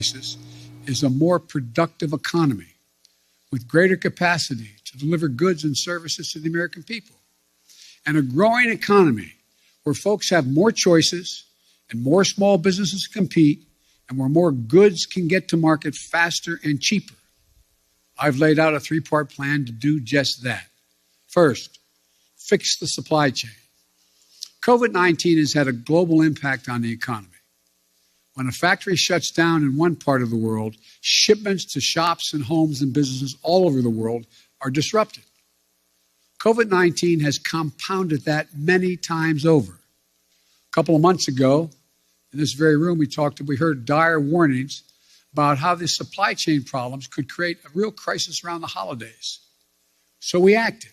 is a more productive economy with greater capacity to deliver goods and services to the American people. And a growing economy where folks have more choices and more small businesses compete and where more goods can get to market faster and cheaper. I've laid out a three-part plan to do just that. First, fix the supply chain. COVID-19 has had a global impact on the economy. When a factory shuts down in one part of the world, shipments to shops and homes and businesses all over the world are disrupted. COVID-19 has compounded that many times over. A couple of months ago, in this very room, we heard dire warnings about how the supply chain problems could create a real crisis around the holidays. So we acted.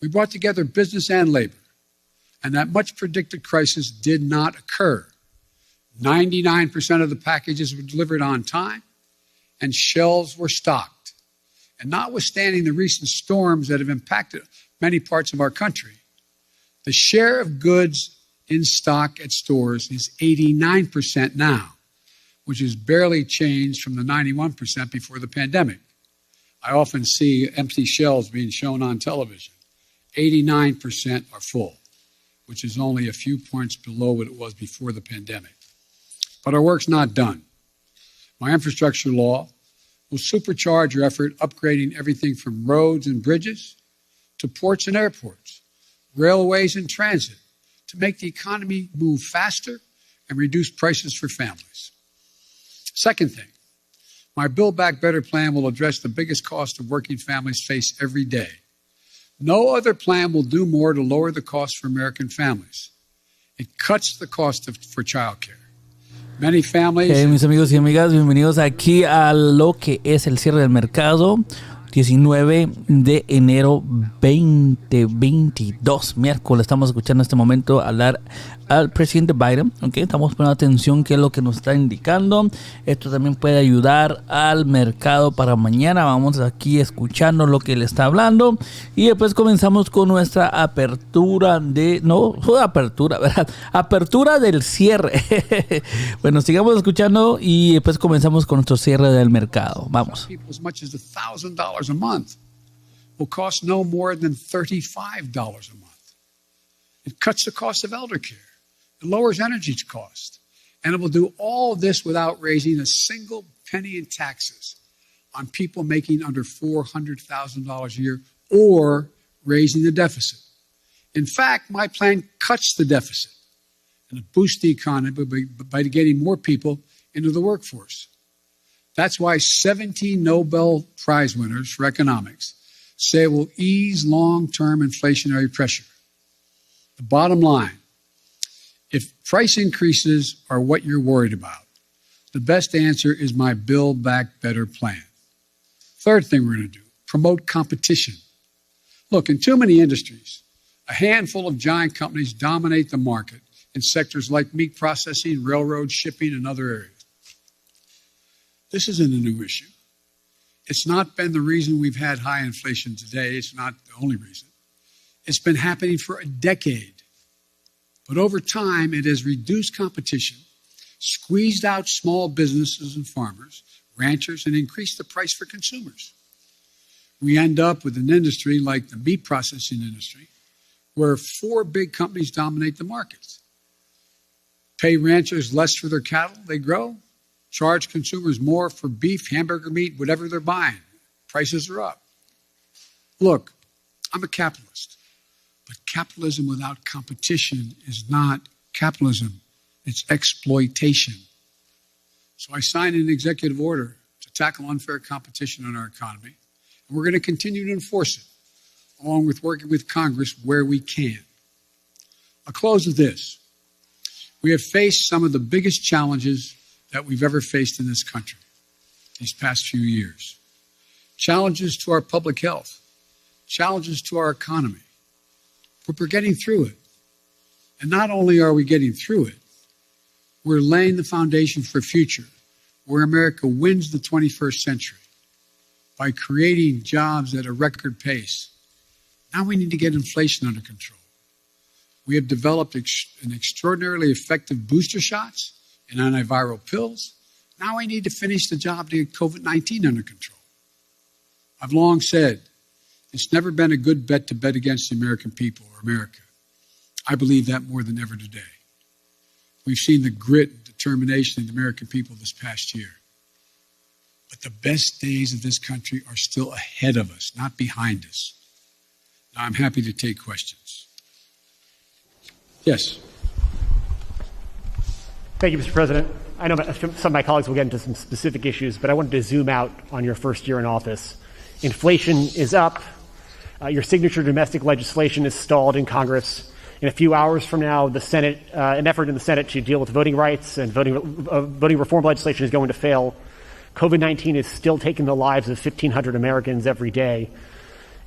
We brought together business and labor, and that much predicted crisis did not occur. 99% of the packages were delivered on time, and shelves were stocked. And notwithstanding the recent storms that have impacted many parts of our country, the share of goods in stock at stores is 89% now, which has barely changed from the 91% before the pandemic. I often see empty shelves being shown on television. 89% are full, which is only a few points below what it was before the pandemic. But our work's not done. My infrastructure law will supercharge your effort upgrading everything from roads and bridges to ports and airports, railways and transit, to make the economy move faster and reduce prices for families. Second thing, my Build Back Better plan will address the biggest cost of working families face every day. No other plan will do more to lower the cost for American families. It cuts the cost for childcare. Many families... mis amigos y amigas, bienvenidos aquí a lo que es el cierre del mercado. 19 de enero 2022, miércoles. Estamos escuchando en este momento hablar al presidente Biden. Okay, estamos poniendo atención qué es lo que nos está indicando. Esto también puede ayudar al mercado para mañana. Vamos aquí escuchando lo que le está hablando y después comenzamos con nuestra apertura apertura del cierre. Bueno, sigamos escuchando y después comenzamos con nuestro cierre del mercado. Vamos. A month will cost no more than $35 a month. It cuts the cost of elder care. It lowers energy cost. And it will do all this without raising a single penny in taxes on people making under $400,000 a year or raising the deficit. In fact, my plan cuts the deficit and it boosts the economy by getting more people into the workforce. That's why 17 Nobel Prize winners for economics say it will ease long-term inflationary pressure. The bottom line, if price increases are what you're worried about, the best answer is my Build Back Better plan. Third thing we're going to do, promote competition. Look, in too many industries, a handful of giant companies dominate the market in sectors like meat processing, railroad, shipping, and other areas. This isn't a new issue. It's not been the reason we've had high inflation today. It's not the only reason. It's been happening for a decade. But over time, it has reduced competition, squeezed out small businesses and farmers, ranchers, and increased the price for consumers. We end up with an industry like the meat processing industry, where 4 big companies dominate the markets. Pay ranchers less for their cattle they grow, charge consumers more for beef, hamburger meat, whatever they're buying. Prices are up. Look, I'm a capitalist, but capitalism without competition is not capitalism. It's exploitation. So I signed an executive order to tackle unfair competition in our economy, and we're going to continue to enforce it, along with working with Congress where we can. I'll close with this. We have faced some of the biggest challenges that we've ever faced in this country these past few years. Challenges to our public health, challenges to our economy. But we're getting through it. And not only are we getting through it, we're laying the foundation for a future where America wins the 21st century by creating jobs at a record pace. Now we need to get inflation under control. We have developed an extraordinarily effective booster shots and antiviral pills, Now we need to finish the job to get COVID-19 under control. I've long said it's never been a good bet to bet against the American people or America. I believe that more than ever today. We've seen the grit and determination of the American people this past year. But the best days of this country are still ahead of us, not behind us. Now, I'm happy to take questions. Yes. Thank you, Mr. President. I know some of my colleagues will get into some specific issues, but I wanted to zoom out on your first year in office. Inflation is up. Your signature domestic legislation is stalled in Congress. In a few hours from now, the Senate, an effort in the Senate to deal with voting rights and voting reform legislation is going to fail. COVID-19 is still taking the lives of 1,500 Americans every day,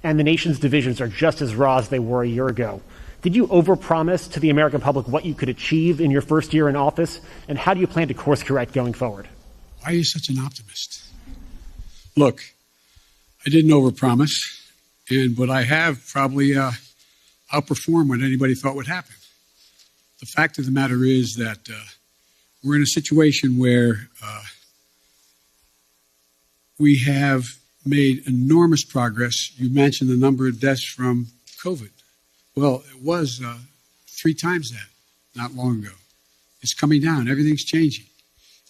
and the nation's divisions are just as raw as they were a year ago. Did you overpromise to the American public what you could achieve in your first year in office, and how do you plan to course correct going forward? Why are you such an optimist? Look, I didn't overpromise, but I have probably outperformed what anybody thought would happen. The fact of the matter is that we're in a situation where we have made enormous progress. You mentioned the number of deaths from COVID. Well, it was 3 times that not long ago. It's coming down. Everything's changing.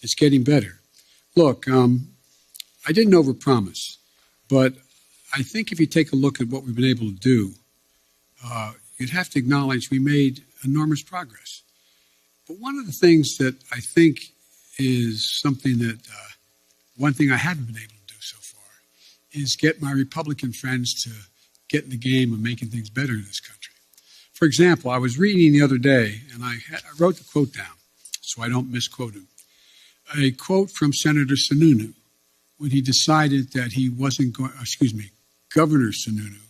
It's getting better. Look, I didn't overpromise, but I think if you take a look at what we've been able to do, you'd have to acknowledge we made enormous progress. But one of the things that I think is something that, one thing I haven't been able to do so far is get my Republican friends to get in the game of making things better in this country. For example, I was reading the other day, and I wrote the quote down so I don't misquote him. A quote from Senator Sununu when he decided that he wasn't going, Governor Sununu,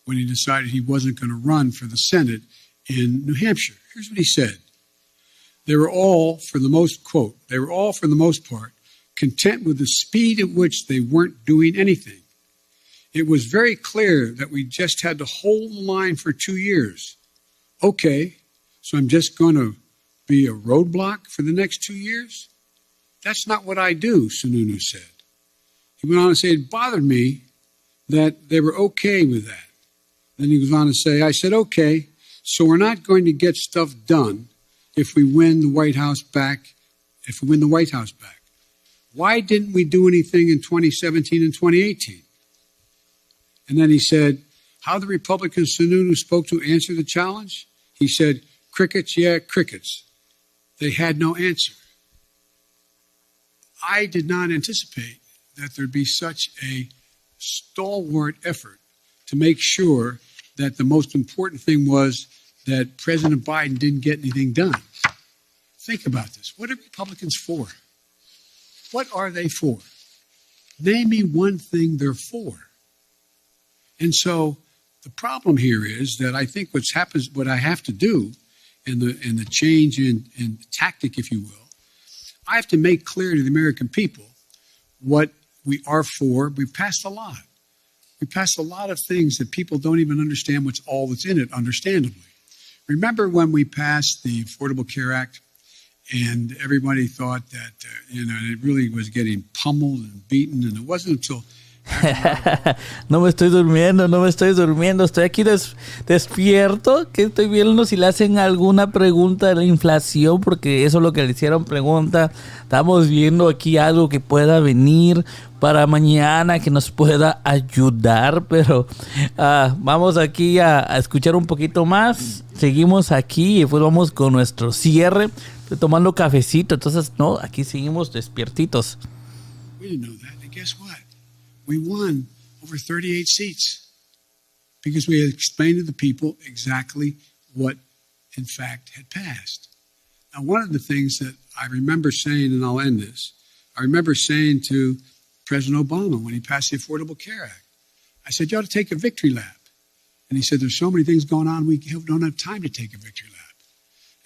when he decided he wasn't going to run for the Senate in New Hampshire. Here's what he said. They were all, for the most part, content with the speed at which they weren't doing anything. It was very clear that we just had to hold the line for 2 years. Okay, so I'm just going to be a roadblock for the next 2 years? That's not what I do, Sununu said. He went on to say it bothered me that they were okay with that. Then he goes on to say, I said, okay, so we're not going to get stuff done if we win the White House back. Why didn't we do anything in 2017 and 2018? And then he said, how the Republican Sununu spoke to answer the challenge? He said, crickets, yeah, crickets. They had no answer. I did not anticipate that there'd be such a stalwart effort to make sure that the most important thing was that President Biden didn't get anything done. Think about this. What are Republicans for? What are they for? Name me one thing they're for. And so the problem here is that I think what I have to do, and the change in tactic, if you will, I have to make clear to the American people what we are for. We've passed a lot. We passed a lot of things that people don't even understand what's all that's in it, understandably. Remember when we passed the Affordable Care Act and everybody thought that, it really was getting pummeled and beaten, and it wasn't until... No me estoy durmiendo, estoy aquí despierto, que estoy viendo si le hacen alguna pregunta de la inflación, porque eso es lo que le hicieron pregunta. Estamos viendo aquí algo que pueda venir para mañana, que nos pueda ayudar, pero vamos aquí a escuchar un poquito más. Seguimos aquí y después vamos con nuestro cierre. Estoy tomando cafecito, entonces no, aquí seguimos despiertitos. We didn't know that, and guess what? We won over 38 seats because we had explained to the people exactly what, in fact, had passed. Now, one of the things that I remember saying, and I'll end this, I remember saying to President Obama when he passed the Affordable Care Act, I said, you ought to take a victory lap. And he said, there's so many things going on, we don't have time to take a victory lap.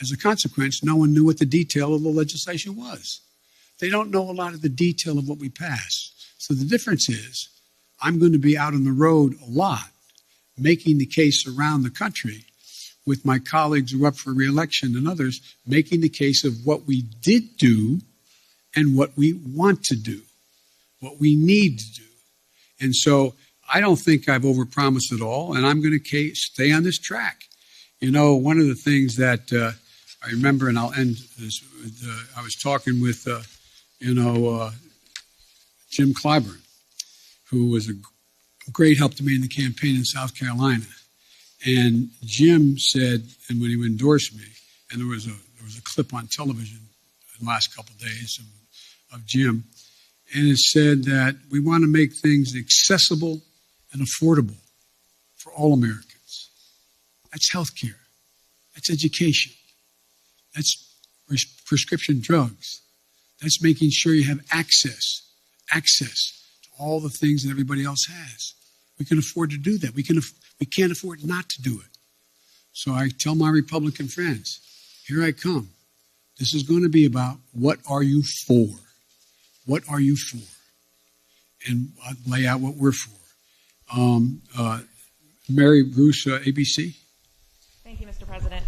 As a consequence, no one knew what the detail of the legislation was. They don't know a lot of the detail of what we passed. So the difference is I'm going to be out on the road a lot, making the case around the country with my colleagues who are up for re-election and others, making the case of what we did do and what we want to do, what we need to do. And so I don't think I've overpromised at all, and I'm going to stay on this track. You know, one of the things that I remember, and I'll end this with, I was talking with, Jim Clyburn, who was a great help to me in the campaign in South Carolina. And Jim said, and when he endorsed me, and there was a clip on television in the last couple of days of Jim, and it said that we want to make things accessible and affordable for all Americans. That's healthcare. That's education. That's prescription drugs. That's making sure you have access to all the things that everybody else has. We can afford to do that. We can't afford not to do it. So I tell my Republican friends, here I come. This is going to be about what are you for? What are you for? And I'll lay out what we're for. Mary Bruce, ABC. Thank you, Mr. President.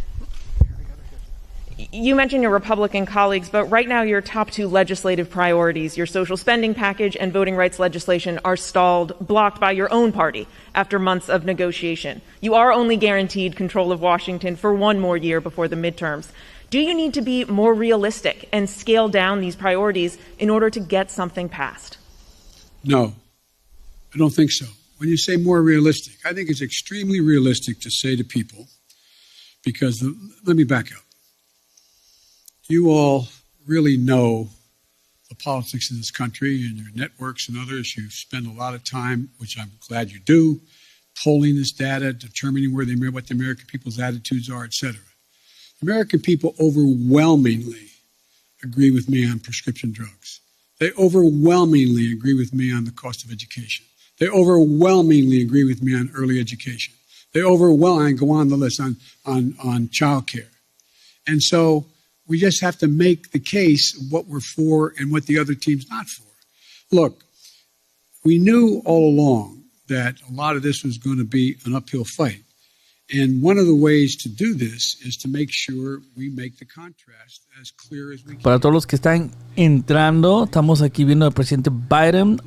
You mentioned your Republican colleagues, but right now your top two legislative priorities, your social spending package and voting rights legislation, are stalled, blocked by your own party after months of negotiation. You are only guaranteed control of Washington for one more year before the midterms. Do you need to be more realistic and scale down these priorities in order to get something passed? No, I don't think so. When you say more realistic, I think it's extremely realistic to say to people, because let me back up. You all really know the politics in this country and your networks and others. You spend a lot of time, which I'm glad you do, polling this data, determining what the American people's attitudes are, et cetera. American people overwhelmingly agree with me on prescription drugs. They overwhelmingly agree with me on the cost of education. They overwhelmingly agree with me on early education. They overwhelmingly go on the list on child care. And so we just have to make the case of what we're for and what the other team's not for. Look, we knew all along that a lot of this was going to be an uphill fight. And one of the ways to do this is to make sure we make the contrast as clear as we can. Para todos los que están entrando, estamos aquí viendo al presidente Biden.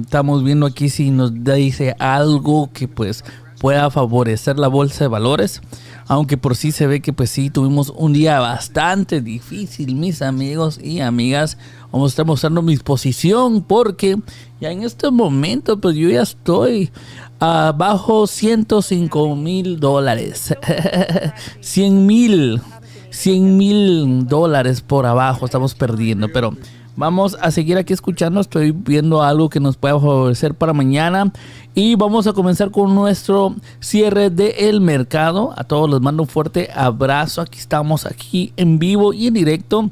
Estamos viendo aquí si nos dice algo que pues pueda favorecer la bolsa de valores. Aunque por sí se ve que pues sí tuvimos un día bastante difícil, mis amigos y amigas. Vamos a estar mostrando mi posición porque ya en este momento pues yo ya estoy bajo $105,000. $100,000 por abajo estamos perdiendo, pero vamos a seguir aquí escuchando. Estoy viendo algo que nos pueda favorecer para mañana. Y vamos a comenzar con nuestro cierre del mercado. A todos les mando un fuerte abrazo. Aquí estamos aquí en vivo y en directo.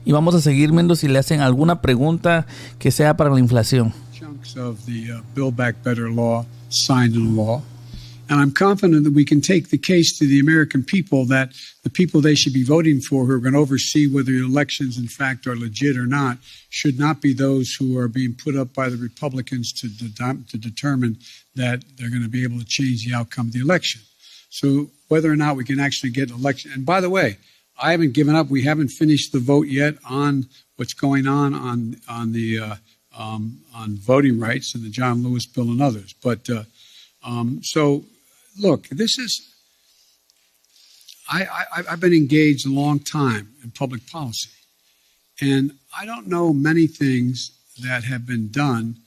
Y vamos a seguir viendo si le hacen alguna pregunta que sea para la inflación. Chunks of the Build Back Better law signed into law. And I'm confident that we can take the case to the American people that the people they should be voting for who are going to oversee whether the elections in fact are legit or not should not be those who are being put up by the Republicans to determine that they're going to be able to change the outcome of the election. So whether or not we can actually get election. And by the way, I haven't given up. We haven't finished the vote yet on what's going on voting rights and the John Lewis bill and others. But so. Look, this is, I've been engaged a long time in public policy, and I don't know many things that have been done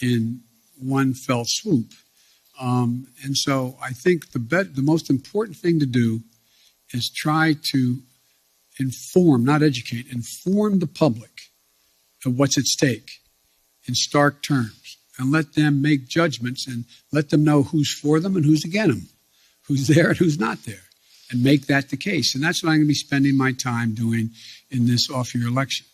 in one fell swoop. And so I think the most important thing to do is try to inform, not educate, inform the public of what's at stake in stark terms. And let them make judgments and let them know who's for them and who's against them, who's there and who's not there, and make that the case. And that's what I'm going to be spending my time doing in this off-year election.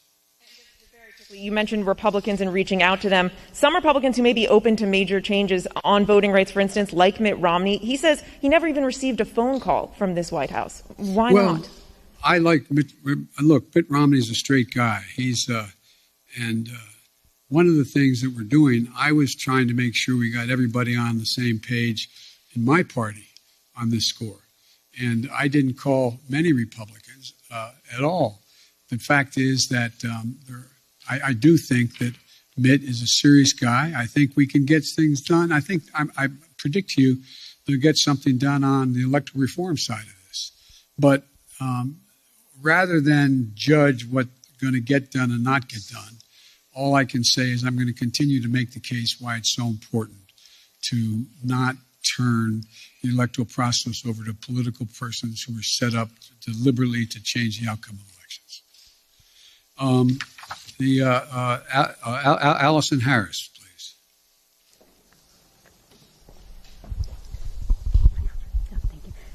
Very quickly, you mentioned Republicans and reaching out to them. Some Republicans who may be open to major changes on voting rights, for instance, like Mitt Romney, he says he never even received a phone call from this White House. Why not? I like Mitt Romney's a straight guy. He's one of the things that we're doing, I was trying to make sure we got everybody on the same page in my party on this score. And I didn't call many Republicans at all. the fact is that I do think that Mitt is a serious guy. I think we can get things done. I think I predict to you they'll get something done on the electoral reform side of this. But rather than judge what's going to get done and not get done, all I can say is I'm going to continue to make the case why it's so important to not turn the electoral process over to political persons who are set up deliberately to change the outcome of elections. Allison Harris, please.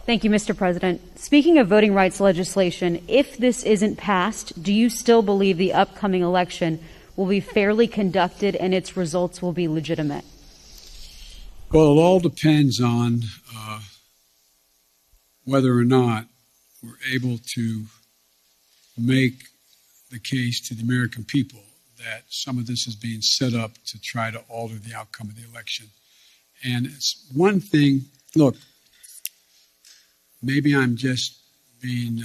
Thank you, Mr. President. Speaking of voting rights legislation, if this isn't passed, do you still believe the upcoming election will be fairly conducted and its results will be legitimate? Well, it all depends on whether or not we're able to make the case to the American people that some of this is being set up to try to alter the outcome of the election. And it's one thing, look, maybe I'm just being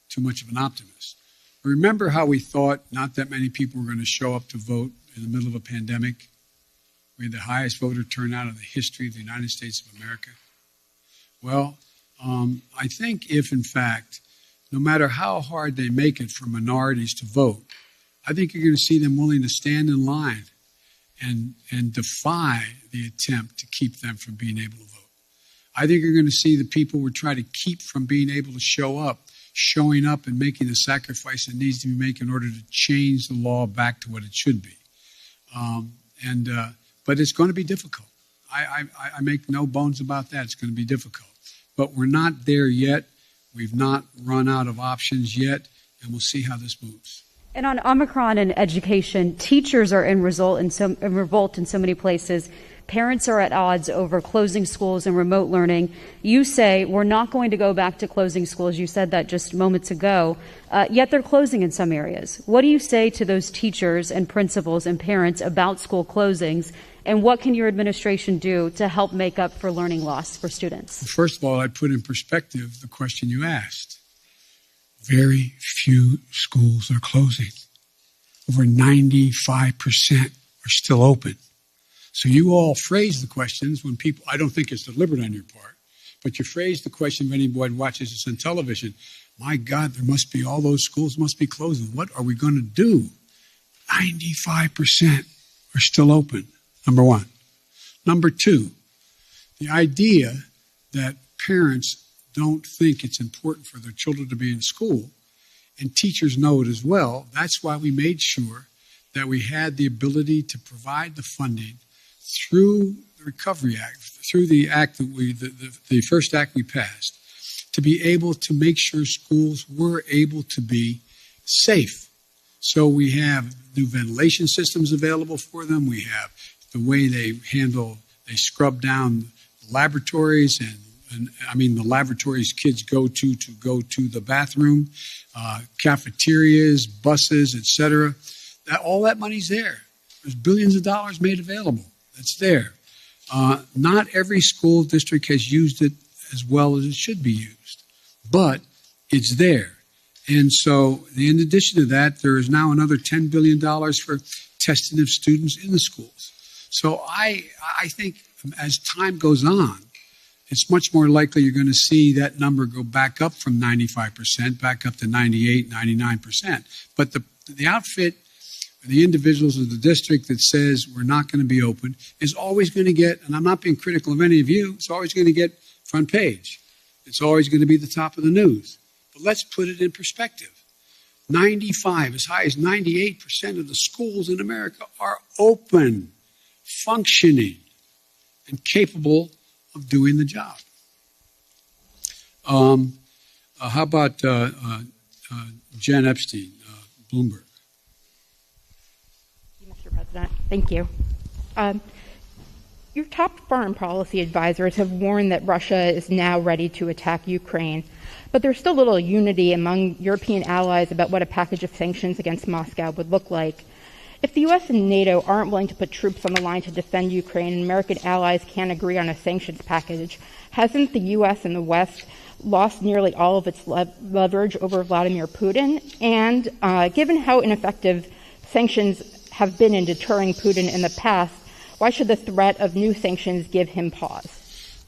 too much of an optimist. Remember how we thought not that many people were going to show up to vote in the middle of a pandemic? We had the highest voter turnout in the history of the United States of America. Well, I think if, in fact, no matter how hard they make it for minorities to vote, I think you're going to see them willing to stand in line and defy the attempt to keep them from being able to vote. I think you're going to see the people we're trying to keep from being able to show up, showing up and making the sacrifice that needs to be made in order to change the law back to what it should be. But it's going to be difficult. I make no bones about that. It's going to be difficult. But we're not there yet. We've not run out of options yet, and we'll see how this moves. And on Omicron and education, teachers are in revolt in so many places. Parents are at odds over closing schools and remote learning. You say we're not going to go back to closing schools. You said that just moments ago, yet they're closing in some areas. What do you say to those teachers and principals and parents about school closings, and what can your administration do to help make up for learning loss for students? First of all, I'd put in perspective the question you asked. Very few schools are closing. Over 95% are still open. So you all phrase the questions when people, I don't think it's deliberate on your part, but you phrase the question when anyone watches this on television. My God, there must be, all those schools must be closing. What are we going to do? 95% are still open, number one. Number two, the idea that parents don't think it's important for their children to be in school, and teachers know it as well. That's why we made sure that we had the ability to provide the funding through the Recovery Act, through the act that the first act we passed, to be able to make sure schools were able to be safe. So we have new ventilation systems available for them. We have the way they scrub down laboratories and I mean the laboratories kids go to the bathroom, cafeterias, buses, etc. All that money's there. There's billions of dollars made available. It's there. Not every school district has used it as well as it should be used, but it's there. And so, in addition to that, there is now another $10 billion for testing of students in the schools. So I think as time goes on, it's much more likely you're going to see that number go back up from 95%, back up to 98, 99%. But the outfit, the individuals of the district that says we're not going to be open is always going to get, and I'm not being critical of any of you, it's always going to get front page. It's always going to be the top of the news. But let's put it in perspective. 95, as high as 98% of the schools in America are open, functioning, and capable of doing the job. How about Jen Epstein, Bloomberg? Mr. President, thank you. Your top foreign policy advisors have warned that Russia is now ready to attack Ukraine, but there's still little unity among European allies about what a package of sanctions against Moscow would look like. If the U.S. and NATO aren't willing to put troops on the line to defend Ukraine and American allies can't agree on a sanctions package, hasn't the U.S. and the West lost nearly all of its leverage over Vladimir Putin? And given how ineffective sanctions have been in deterring Putin in the past, why should the threat of new sanctions give him pause?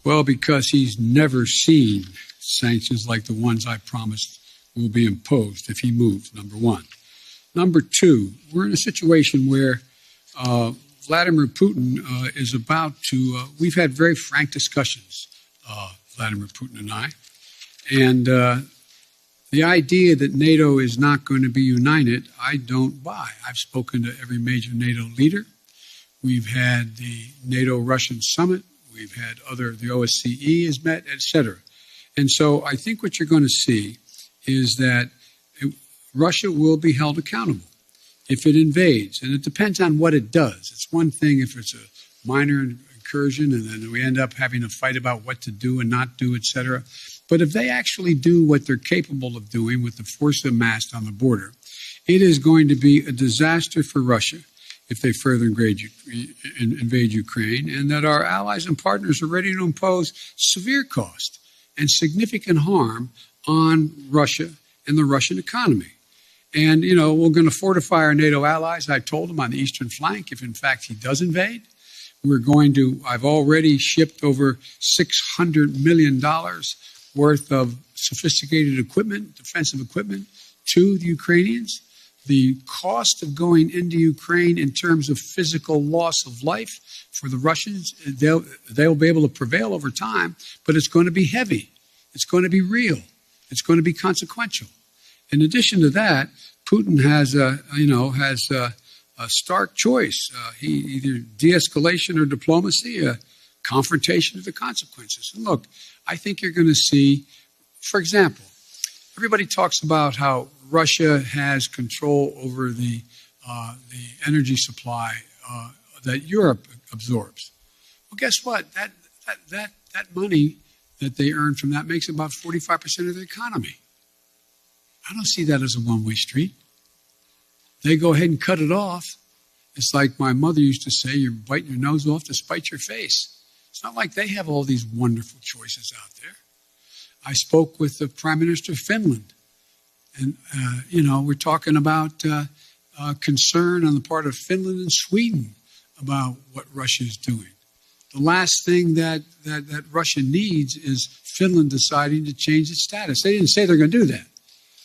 Well, because he's never seen sanctions like the ones I promised will be imposed if he moves, number one. Number two, we're in a situation where Vladimir Putin is about to, we've had very frank discussions, Vladimir Putin and I, and the idea that NATO is not going to be united, I don't buy. I've spoken to every major NATO leader. We've had the NATO-Russian summit. We've had the OSCE has met, et cetera. And so I think what you're going to see is that Russia will be held accountable if it invades. And it depends on what it does. It's one thing if it's a minor incursion and then we end up having a fight about what to do and not do, et cetera. But if they actually do what they're capable of doing with the force amassed on the border, it is going to be a disaster for Russia if they further invade Ukraine, and that our allies and partners are ready to impose severe cost and significant harm on Russia and the Russian economy. And, you know, we're going to fortify our NATO allies, I told them, on the eastern flank, if in fact he does invade. I've already shipped over $600 million worth of sophisticated equipment, defensive equipment, to the Ukrainians. The cost of going into Ukraine in terms of physical loss of life for the Russians, they'll be able to prevail over time, but it's going to be heavy. It's going to be real. It's going to be consequential. In addition to that, Putin has a stark choice. Either de-escalation or diplomacy, a confrontation of the consequences. And look, I think you're going to see, for example, everybody talks about how Russia has control over the energy supply that Europe absorbs. Well, guess what? That money that they earn from that makes about 45% of their economy. I don't see that as a one-way street. They go ahead and cut it off. It's like my mother used to say, you're biting your nose off to spite your face. It's not like they have all these wonderful choices out there. I spoke with the Prime Minister of Finland. And, we're talking about concern on the part of Finland and Sweden about what Russia is doing. The last thing that Russia needs is Finland deciding to change its status. They didn't say they're going to do that,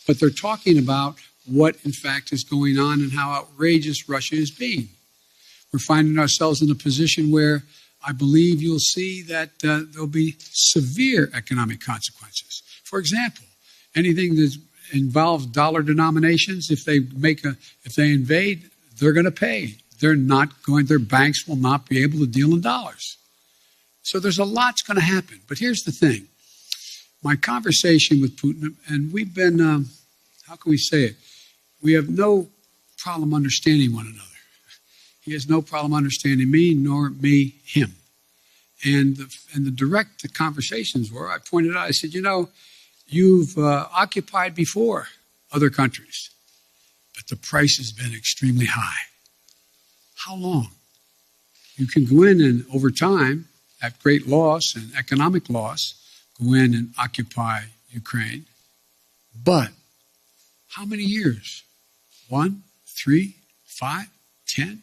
but they're talking about what, in fact, is going on and how outrageous Russia is being. We're finding ourselves in a position where I believe you'll see that there'll be severe economic consequences. For example, anything that involves dollar denominations, if they invade, they're going to pay. Their banks will not be able to deal in dollars. So there's a lot's going to happen. But here's the thing. My conversation with Putin, and we've been, how can we say it? We have no problem understanding one another. He has no problem understanding me, nor me him. And the direct conversations were, I pointed out, I said, you've occupied before other countries, but the price has been extremely high. How long? You can go in and, over time, at great loss and economic loss, go in and occupy Ukraine. But how many years? 1, 3, 5, 10?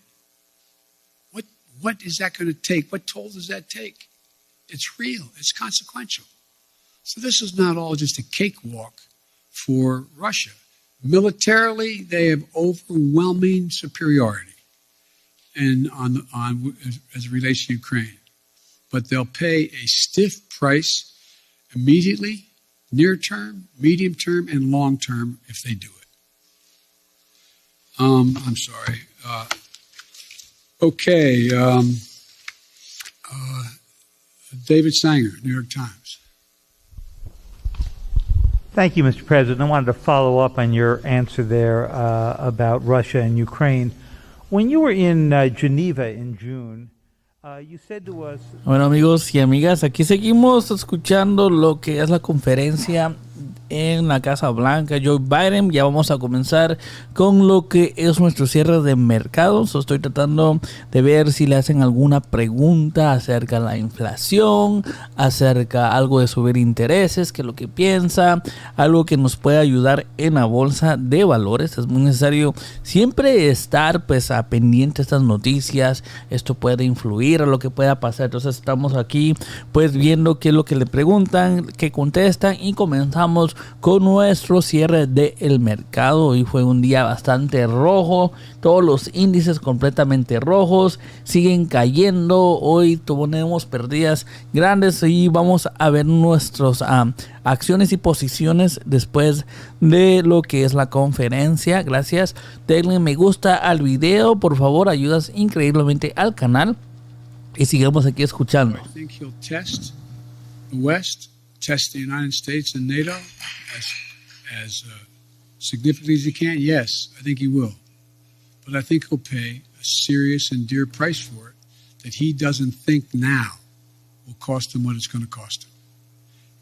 What is that going to take? What toll does that take? It's real. It's consequential. So this is not all just a cakewalk for Russia. Militarily, they have overwhelming superiority as it relates to Ukraine. But they'll pay a stiff price immediately, near term, medium term, and long term if they do it. I'm sorry. Okay. David Sanger, New York Times. Thank you, Mr. President. I wanted to follow up on your answer there about Russia and Ukraine. When you were in Geneva in June, you said to us... Bueno, amigos y amigas, aquí seguimos escuchando lo que es la conferencia en la Casa Blanca, Joe Biden. Ya vamos a comenzar con lo que es nuestro cierre de mercado. Estoy tratando de ver si le hacen alguna pregunta acerca de la inflación, acerca algo de subir intereses, que es lo que piensa, algo que nos puede ayudar en la bolsa de valores. Es muy necesario siempre estar pues a pendiente de estas noticias. Esto puede influir a lo que pueda pasar. Entonces estamos aquí pues viendo qué es lo que le preguntan, qué contestan, y comenzamos con nuestro cierre del mercado. Hoy fue un día bastante rojo, todos los índices completamente rojos, siguen cayendo. Hoy tenemos pérdidas grandes y vamos a ver nuestras acciones y posiciones después de lo que es la conferencia. Gracias, denle me gusta al video, por favor, ayudas increíblemente al canal y sigamos aquí escuchando. I think he'll test the West, test the United States and NATO as significantly as he can. Yes, I think he will. But I think he'll pay a serious and dear price for it that he doesn't think now will cost him what it's going to cost him.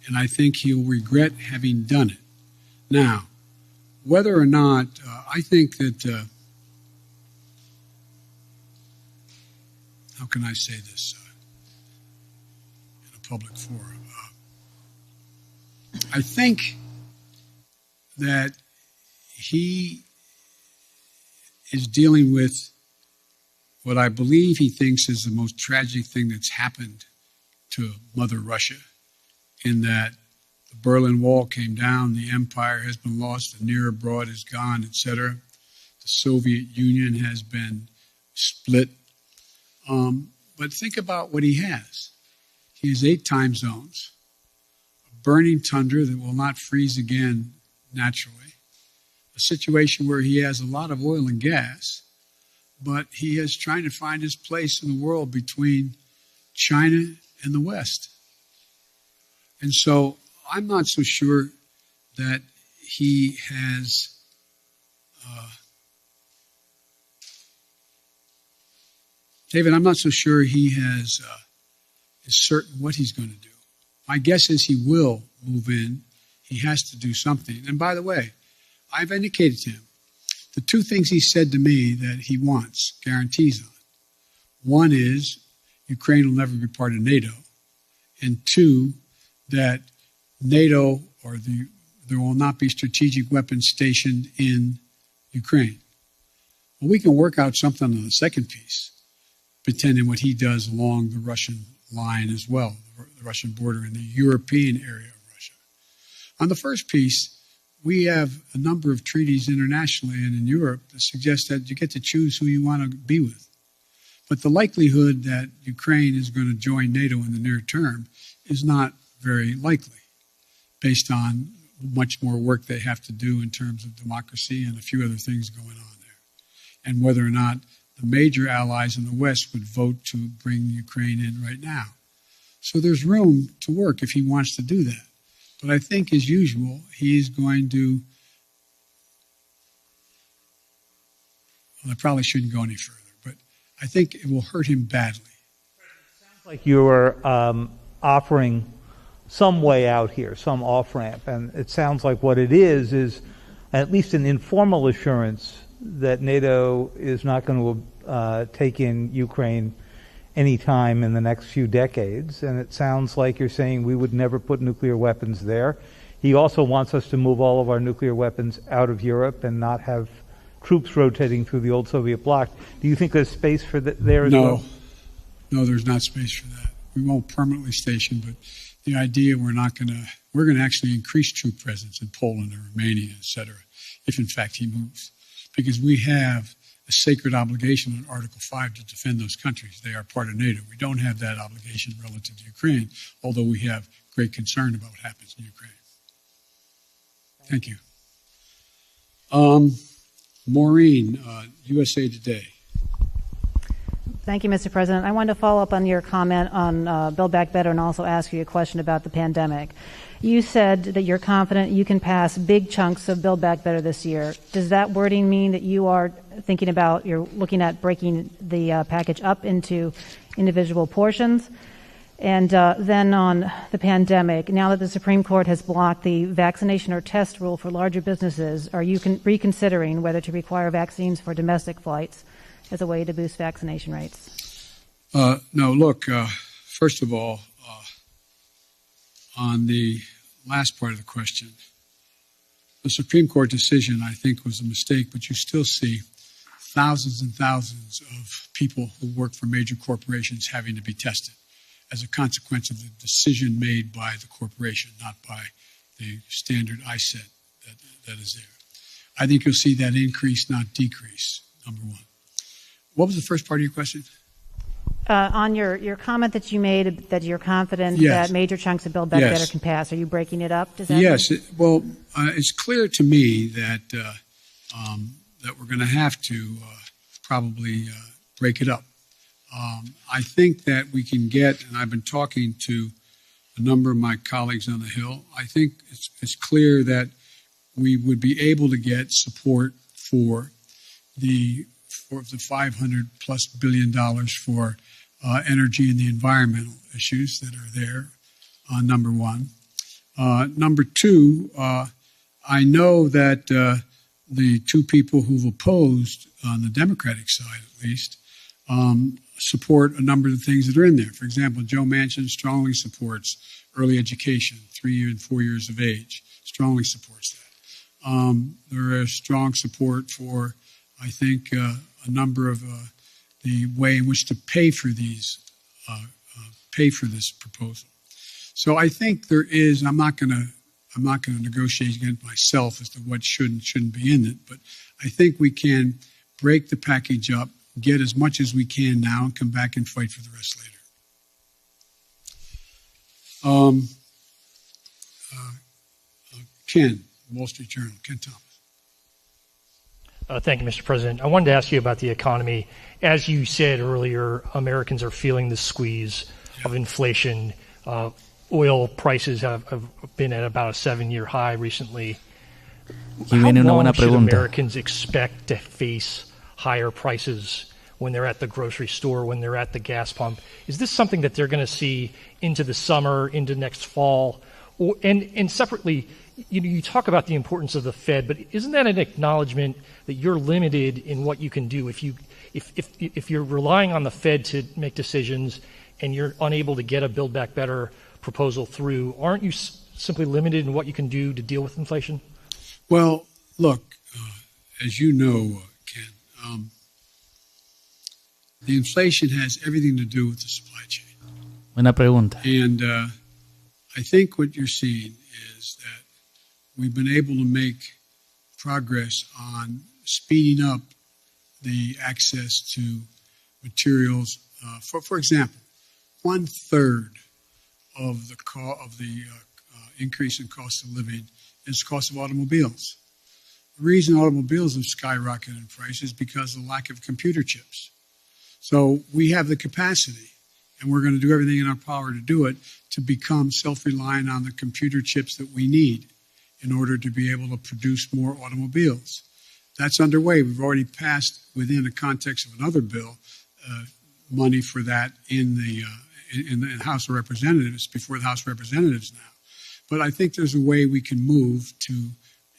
And I think he'll regret having done it. Now, whether or not, I think that, how can I say this in a public forum? I think that he is dealing with what I believe he thinks is the most tragic thing that's happened to Mother Russia, in that the Berlin Wall came down, the empire has been lost, the near abroad is gone, etc. The Soviet Union has been split. But think about what he has. He has 8 time zones, a burning tundra that will not freeze again naturally, a situation where he has a lot of oil and gas, but he is trying to find his place in the world between China and the West. And so I'm not so sure that he has David, I'm not so sure he is certain what he's going to do. My guess is he will move in. He has to do something. And by the way, I've indicated to him the 2 things he said to me that he wants guarantees on. One is Ukraine will never be part of NATO. And 2, that NATO or there will not be strategic weapons stationed in Ukraine. Well, we can work out something on the second piece, pretending what he does along the Russian line as well, the Russian border in the European area of Russia. On the first piece, we have a number of treaties internationally and in Europe that suggest that you get to choose who you want to be with. But the likelihood that Ukraine is going to join NATO in the near term is not very likely, based on much more work they have to do in terms of democracy and a few other things going on there, and whether or not the major allies in the West would vote to bring Ukraine in right now. So there's room to work if he wants to do that. But I think, as usual, he is going to, well, I probably shouldn't go any further, but I think it will hurt him badly. It sounds like you were offering some way out here, some off-ramp, and it sounds like what it is at least an informal assurance that NATO is not going to take in Ukraine any time in the next few decades. And it sounds like you're saying we would never put nuclear weapons there. He also wants us to move all of our nuclear weapons out of Europe and not have troops rotating through the old Soviet bloc. Do you think there's space for there as well? No, there's not space for that. We won't permanently station, but the idea we're going to actually increase troop presence in Poland and Romania, etc., if in fact he moves. Because we have a sacred obligation in Article 5 to defend those countries. They are part of NATO. We don't have that obligation relative to Ukraine, although we have great concern about what happens in Ukraine. Thank you. Maureen, USA Today. Thank you, Mr. President. I wanted to follow up on your comment on Build Back Better and also ask you a question about the pandemic. You said that you're confident you can pass big chunks of Build Back Better this year. Does that wording mean that you are thinking about, you're looking at breaking the package up into individual portions? And then on the pandemic, now that the Supreme Court has blocked the vaccination or test rule for larger businesses, are you reconsidering whether to require vaccines for domestic flights as a way to boost vaccination rates? No, look, first of all, on the last part of the question, the Supreme Court decision, I think, was a mistake, but you still see thousands and thousands of people who work for major corporations having to be tested as a consequence of the decision made by the corporation, not by the standard ISET that is there. I think you'll see that increase, not decrease, number one. What was the first part of your question? On your comment that you made that you're confident Yes. that major chunks of Build Back Yes. Better can pass, are you breaking it up? Does that Yes. mean? It's clear to me that that we're going to have to probably break it up. I think that we can get, and I've been talking to a number of my colleagues on the Hill, I think it's clear that we would be able to get support for the $500+ billion for energy and the environmental issues that are there, number one. Number two, I know that the two people who've opposed, on the Democratic side at least, support a number of the things that are in there. For example, Joe Manchin strongly supports early education, 3 and 4 years of age, strongly supports that. There is strong support for, I think, a number of the way in which to pay for these, pay for this proposal. So I think there is. I'm not going to negotiate against myself as to what should and shouldn't be in it, but I think we can break the package up, get as much as we can now, and come back and fight for the rest later. Ken, Wall Street Journal, Ken Thomas. Thank you, Mr. President. I wanted to ask you about the economy. As you said earlier, Americans are feeling the squeeze of inflation. Oil prices have been at about a 7-year high recently. How long should Americans expect to face higher prices when they're at the grocery store, when they're at the gas pump? Is this something that they're going to see into the summer, into next fall? And separately, you talk about the importance of the Fed, but isn't that an acknowledgement that you're limited in what you can do? If you're relying on the Fed to make decisions and you're unable to get a Build Back Better proposal through, aren't you simply limited in what you can do to deal with inflation? Well, look, as you know, Ken, the inflation has everything to do with the supply chain. Buena pregunta. And I think what you're seeing is that we've been able to make progress on speeding up the access to materials. For example, 1/3 of the increase in cost of living is the cost of automobiles. The reason automobiles have skyrocketed in price is because of the lack of computer chips. So we have the capacity, and we're going to do everything in our power to do it, to become self-reliant on the computer chips that we need in order to be able to produce more automobiles. That's underway. We've already passed, within the context of another bill, money for that in the House of Representatives, before the House of Representatives now. But I think there's a way we can move to,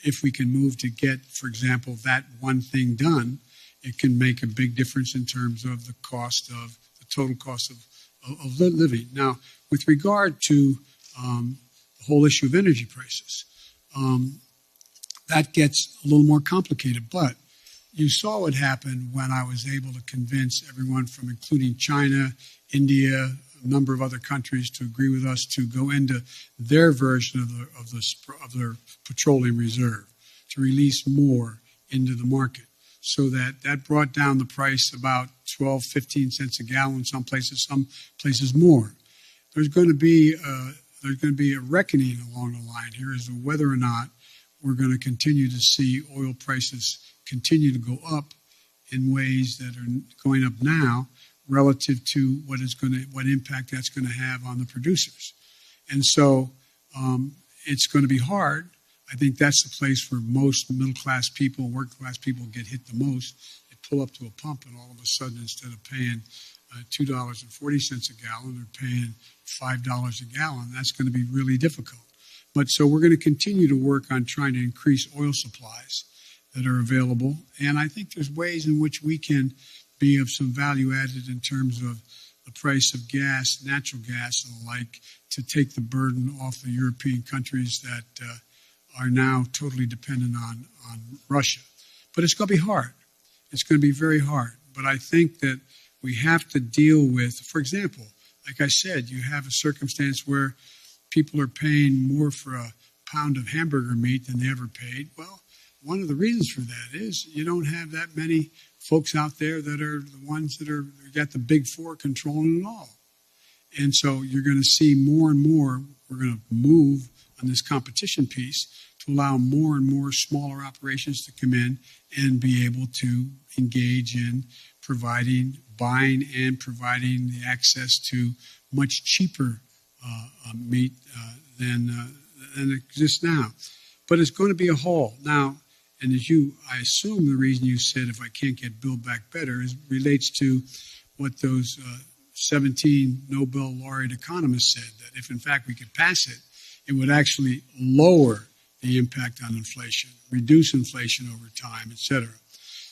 if we can move to get, for example, that one thing done, it can make a big difference in terms of the cost of, the total cost of living. Now, with regard to the whole issue of energy prices, that gets a little more complicated. But you saw what happened when I was able to convince everyone from including China, India, a number of other countries to agree with us to go into their version of their petroleum reserve, to release more into the market. So that brought down the price about 12, 15 cents a gallon, some places more. There's going to be a reckoning along the line here as to whether or not we're going to continue to see oil prices continue to go up in ways that are going up now relative to what impact that's going to have on the producers. And so it's going to be hard. I think that's the place where most middle-class people, working-class people get hit the most. They pull up to a pump and all of a sudden, instead of paying $2.40 a gallon are paying $5 a gallon. That's going to be really difficult. But so we're going to continue to work on trying to increase oil supplies that are available. And I think there's ways in which we can be of some value added in terms of the price of gas, natural gas and the like, to take the burden off the European countries that are now totally dependent on Russia. But it's going to be hard. It's going to be very hard. But I think that we have to deal with, for example, like I said, you have a circumstance where people are paying more for a pound of hamburger meat than they ever paid. Well, one of the reasons for that is you don't have that many folks out there that are the ones that are got the big four controlling it all. And so you're going to see more and more, we're going to move on this competition piece to allow more and more smaller operations to come in and be able to engage in providing, buying and providing the access to much cheaper meat than exists now. But it's going to be a haul. Now, and I assume the reason you said if I can't get Build Back Better relates to what those 17 Nobel laureate economists said, that if in fact we could pass it, it would actually lower the impact on inflation, reduce inflation over time, et cetera.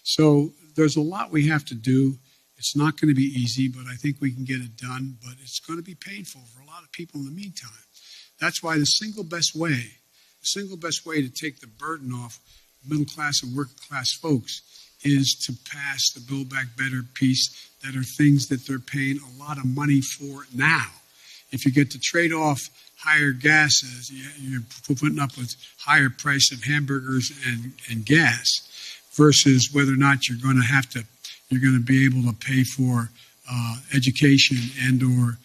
So there's a lot we have to do. It's not going to be easy, but I think we can get it done. But it's going to be painful for a lot of people in the meantime. That's why the single best way to take the burden off middle class and working class folks is to pass the Build Back Better piece that are things that they're paying a lot of money for now. If you get to trade off higher gases, you're putting up with higher price of hamburgers and gas versus whether or not you're going to be able to pay for education and or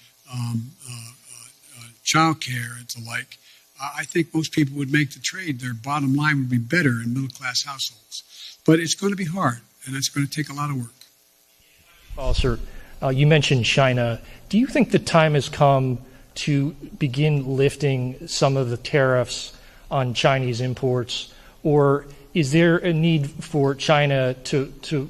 child care and the like. I think most people would make the trade. Their bottom line would be better in middle-class households. But it's going to be hard, and it's going to take a lot of work. Sir, you mentioned China. Do you think the time has come to begin lifting some of the tariffs on Chinese imports? Or is there a need for China to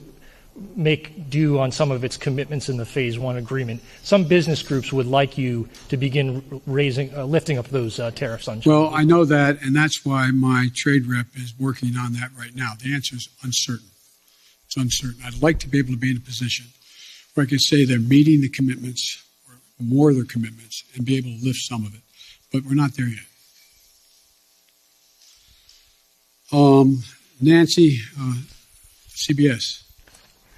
make due on some of its commitments in the Phase 1 agreement? Some business groups would like you to begin lifting up those tariffs on China. Well, I know that, and that's why my trade rep is working on that right now. The answer is uncertain. It's uncertain. I'd like to be able to be in a position where I can say they're meeting the commitments or more of their commitments and be able to lift some of it. But we're not there yet. Nancy, CBS.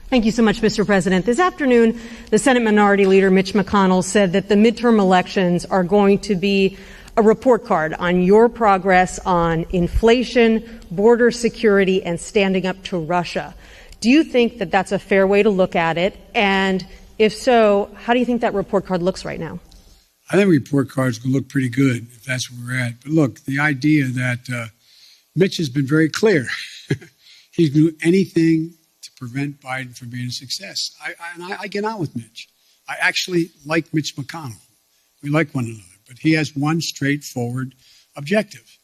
Thank you so much, Mr. President. This afternoon, the Senate Minority Leader, Mitch McConnell, said that the midterm elections are going to be a report card on your progress on inflation, border security, and standing up to Russia. Do you think that that's a fair way to look at it? And if so, how do you think that report card looks right now? I think report cards can look pretty good if that's where we're at. But look, the idea that Mitch has been very clear. He's going to do anything to prevent Biden from being a success. I get on with Mitch. I actually like Mitch McConnell. We like one another. But he has one straightforward objective.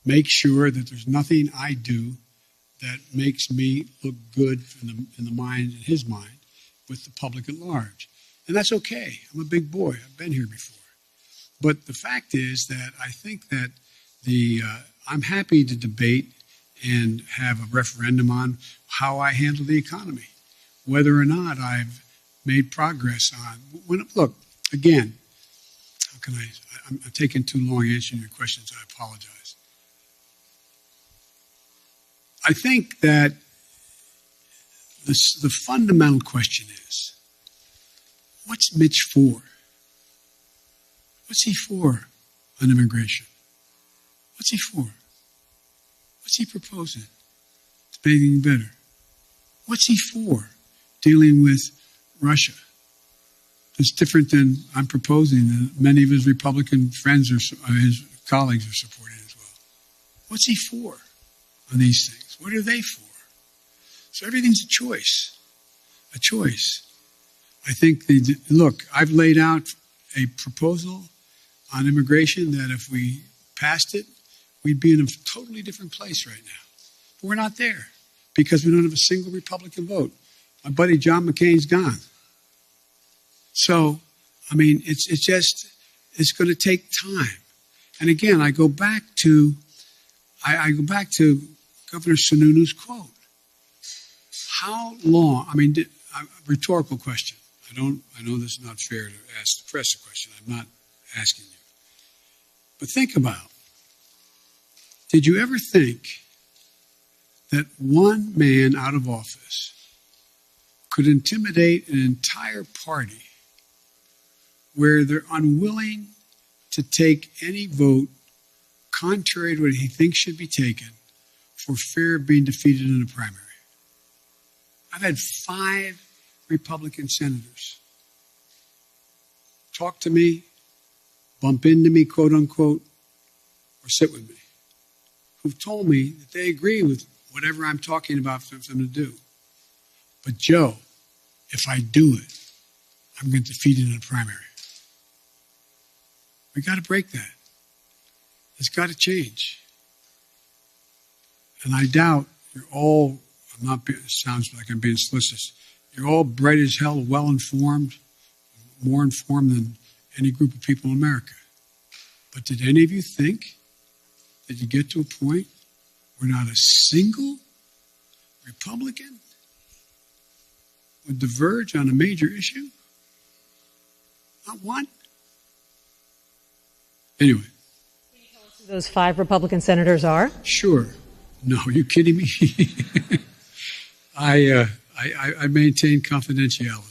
Make sure that there's nothing I do that makes me look good in his mind, with the public at large. And that's okay. I'm a big boy. I've been here before. But the fact is that I think that I'm happy to debate and have a referendum on how I handle the economy, whether or not I've made progress on. Look, again, how can I'm taking too long answering your questions. I apologize. I think that the fundamental question is, what's Mitch for? What's he for on immigration? What's he for? What's he proposing to make anything better? What's he for dealing with Russia? It's different than I'm proposing that many of his Republican friends or his colleagues are supporting as well. What's he for on these things? What are they for? So everything's a choice. A choice. I think, look, I've laid out a proposal on immigration that if we passed it, we'd be in a totally different place right now. But we're not there because we don't have a single Republican vote. My buddy John McCain's gone. So, I mean, it's going to take time. And again, I go back to Governor Sununu's quote. How long? I mean, rhetorical question. I know this is not fair to ask the press a question. I'm not asking you. But think about, did you ever think that one man out of office could intimidate an entire party where they're unwilling to take any vote contrary to what he thinks should be taken for fear of being defeated in a primary? I've had 5 Republican senators talk to me, bump into me, quote unquote, or sit with me, who've told me that they agree with whatever I'm talking about for them to do. But Joe, if I do it, I'm going to defeat it in a primary. We got to break that. It's got to change. And I doubt you're all, it sounds like I'm being solicitous, you're all bright as hell, well-informed, more informed than any group of people in America. But did any of you think that you get to a point where not a single Republican would diverge on a major issue? Not one. Anyway. Can you tell us who those 5 Republican senators are? Sure. No, are you kidding me? I maintain confidentiality.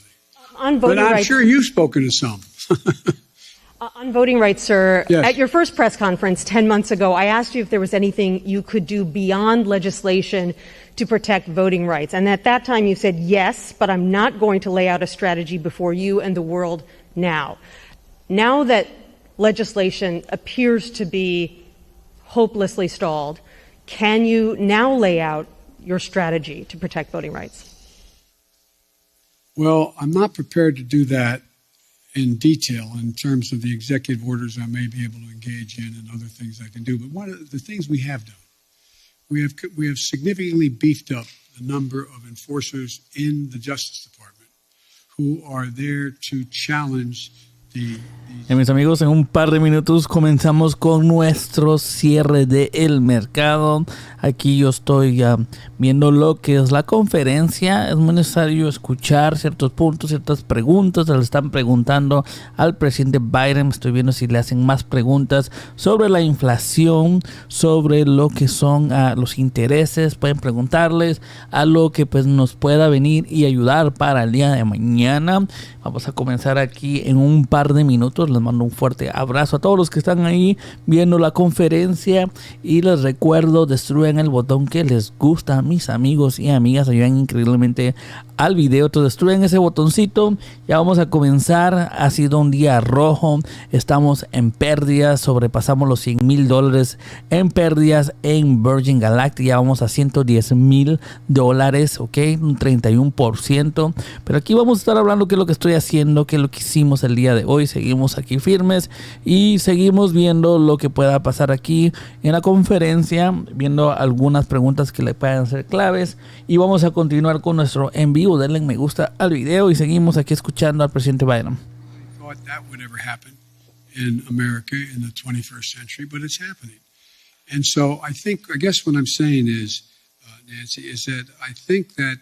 On voting but I'm rights, sure you've spoken to some. on voting rights, sir, yes. At your first press conference 10 months ago, I asked you if there was anything you could do beyond legislation to protect voting rights. And at that time you said, yes, but I'm not going to lay out a strategy before you and the world now. Now that legislation appears to be hopelessly stalled, can you now lay out your strategy to protect voting rights? Well, I'm not prepared to do that in detail in terms of the executive orders I may be able to engage in and other things I can do. But one of the things we have done, we have significantly beefed up the number of enforcers in the Justice Department who are there to challenge Mis amigos, en un par de minutos comenzamos con nuestro cierre del mercado. Aquí yo estoy viendo lo que es la conferencia. Es muy necesario escuchar ciertos puntos, ciertas preguntas. Se le están preguntando al presidente Biden. Estoy viendo si le hacen más preguntas sobre la inflación, sobre lo que son los intereses. Pueden preguntarles algo que pues nos pueda venir y ayudar para el día de mañana. Vamos a comenzar aquí en un par de minutos. Les mando un fuerte abrazo a todos los que están ahí viendo la conferencia y les recuerdo, destruyan el botón que les gusta. Mis amigos y amigas ayudan increíblemente al video, entonces destruyan ese botoncito. Ya vamos a comenzar. Ha sido un día rojo, estamos en pérdidas, sobrepasamos los $100,000 en pérdidas en Virgin Galactic, ya vamos a $110,000, ok, un 31%, pero aquí vamos a estar hablando qué es lo que estoy haciendo, qué es lo que hicimos el día de hoy. Seguimos aquí firmes y seguimos viendo lo que pueda pasar aquí en la conferencia, viendo algunas preguntas que le puedan ser claves, y vamos a continuar con nuestro en vivo. Denle me gusta al video y seguimos aquí escuchando al presidente Biden. I thought that would ever happen in America in the 21st century, but it's happening. And so I guess what I'm saying is, Nancy, is that I think that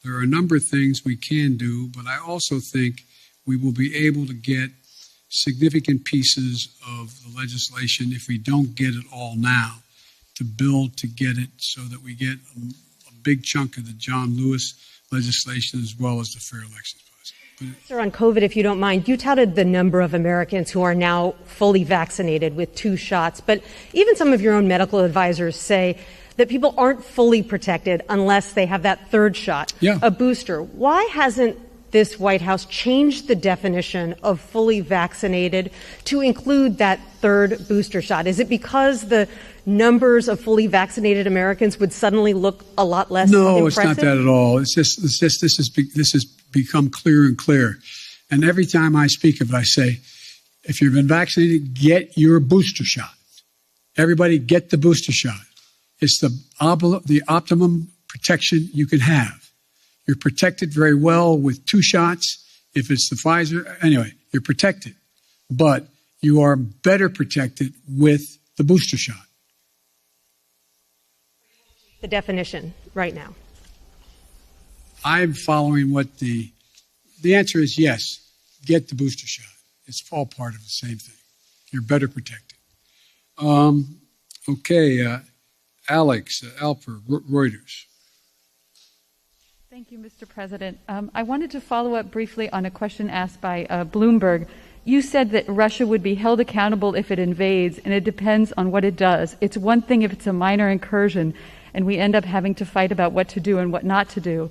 there are a number of things we can do, but I also think we will be able to get significant pieces of the legislation, if we don't get it all now, to build to get it so that we get a big chunk of the John Lewis legislation as well as the fair elections process. Sir, on COVID, if you don't mind, you touted the number of Americans who are now fully vaccinated with 2 shots, but even some of your own medical advisors say that people aren't fully protected unless they have that 3rd shot, a booster. Why hasn't this White House changed the definition of fully vaccinated to include that 3rd booster shot? Is it because the numbers of fully vaccinated Americans would suddenly look a lot less impressive? No, it's not that at all. It's just this has become clearer and clearer. And every time I speak of it, I say, if you've been vaccinated, get your booster shot. Everybody get the booster shot. It's the optimum protection you can have. You're protected very well with 2 shots. If it's the Pfizer, anyway, you're protected. But you are better protected with the booster shot. The definition right now. I'm following what the answer is yes, get the booster shot. It's all part of the same thing. You're better protected. Okay, Alex Alper, Reuters. Thank you, Mr. President. I wanted to follow up briefly on a question asked by Bloomberg. You said that Russia would be held accountable if it invades, and it depends on what it does. It's one thing if it's a minor incursion, and we end up having to fight about what to do and what not to do.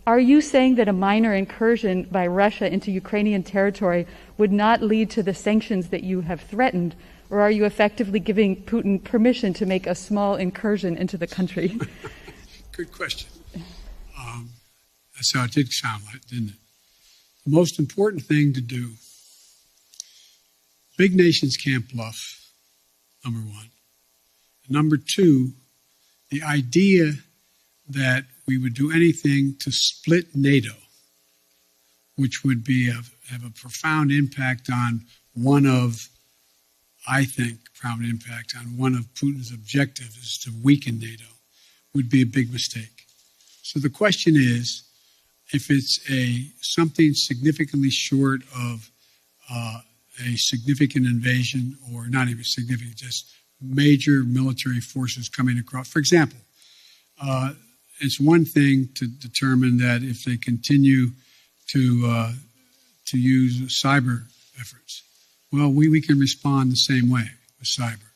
Are you saying that a minor incursion by Russia into Ukrainian territory would not lead to the sanctions that you have threatened, or are you effectively giving Putin permission to make a small incursion into the country? Good question. That's how it did sound like, didn't it? The most important thing to do, big nations can't bluff, number one. Number two, the idea that we would do anything to split NATO, which would be have a profound impact on one of Putin's objectives is to weaken NATO, would be a big mistake. So the question is, if it's something significantly short of a significant invasion, or not even significant, just major military forces coming across. For example, it's one thing to determine that if they continue to use cyber efforts, well, we can respond the same way with cyber.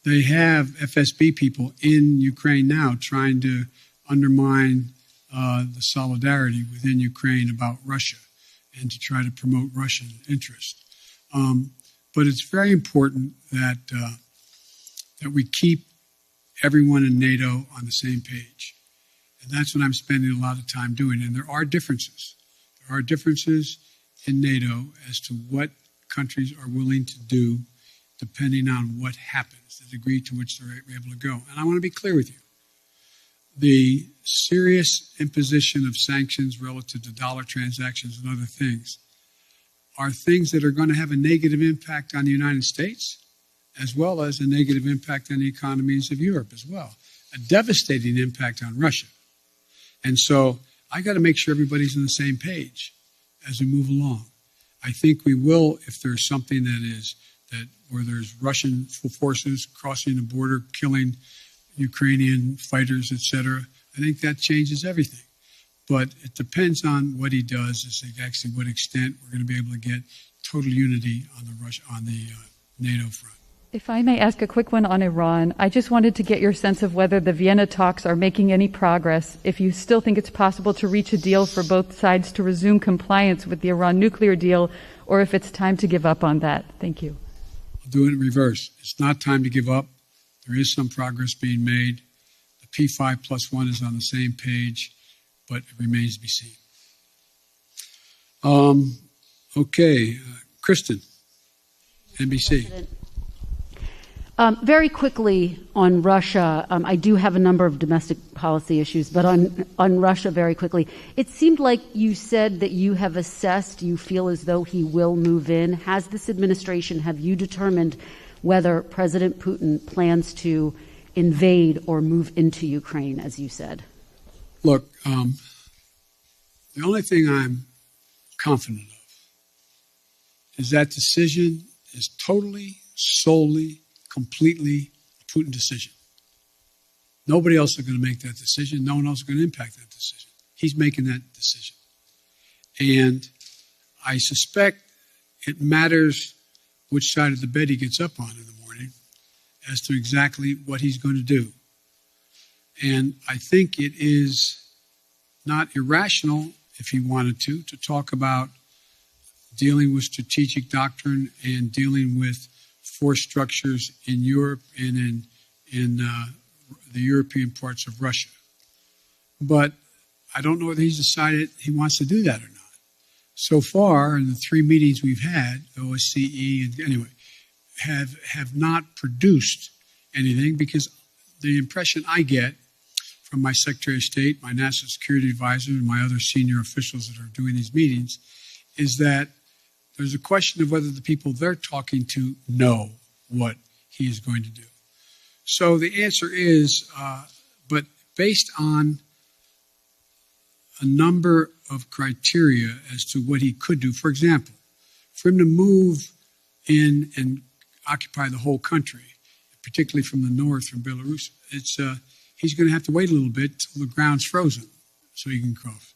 They have FSB people in Ukraine now trying to undermine the solidarity within Ukraine about Russia and to try to promote Russian interest. But it's very important that we keep everyone in NATO on the same page. And that's what I'm spending a lot of time doing. And there are differences. There are differences in NATO as to what countries are willing to do depending on what happens, the degree to which they're able to go. And I want to be clear with you. The serious imposition of sanctions relative to dollar transactions and other things are things that are going to have a negative impact on the United States, as well as a negative impact on the economies of Europe as well, a devastating impact on Russia. And so I got to make sure everybody's on the same page as we move along. I think we will if there's something where there's Russian forces crossing the border, killing Ukrainian fighters, etc. I think that changes everything. But it depends on what he does, as to actually what extent we're going to be able to get total unity on the NATO front. If I may ask a quick one on Iran, I just wanted to get your sense of whether the Vienna talks are making any progress, if you still think it's possible to reach a deal for both sides to resume compliance with the Iran nuclear deal, or if it's time to give up on that. Thank you. I'll do it in reverse. It's not time to give up. There is some progress being made. The P5+1 is on the same page, but it remains to be seen. Okay, Kristen, NBC. Very quickly on Russia, I do have a number of domestic policy issues, but on Russia very quickly, it seemed like you said that you have assessed, you feel as though he will move in. Has this administration, have you determined whether President Putin plans to invade or move into Ukraine, as you said? Look, the only thing I'm confident of is that decision is totally, solely, completely a Putin decision. Nobody else is going to make that decision. No one else is going to impact that decision. He's making that decision. And I suspect it matters which side of the bed he gets up on in the morning as to exactly what he's going to do. And I think it is not irrational, if he wanted to talk about dealing with strategic doctrine and dealing with force structures in Europe and in the European parts of Russia. But I don't know whether he's decided he wants to do that or not. So far, in the 3 meetings we've had, OSCE, and anyway, have not produced anything, because the impression I get from my Secretary of State, my National Security Advisor, and my other senior officials that are doing these meetings, is that there's a question of whether the people they're talking to know what he is going to do. So the answer is, but based on a number of criteria as to what he could do. For example, for him to move in and occupy the whole country, particularly from the north, from Belarus, he's going to have to wait a little bit till the ground's frozen so he can cross.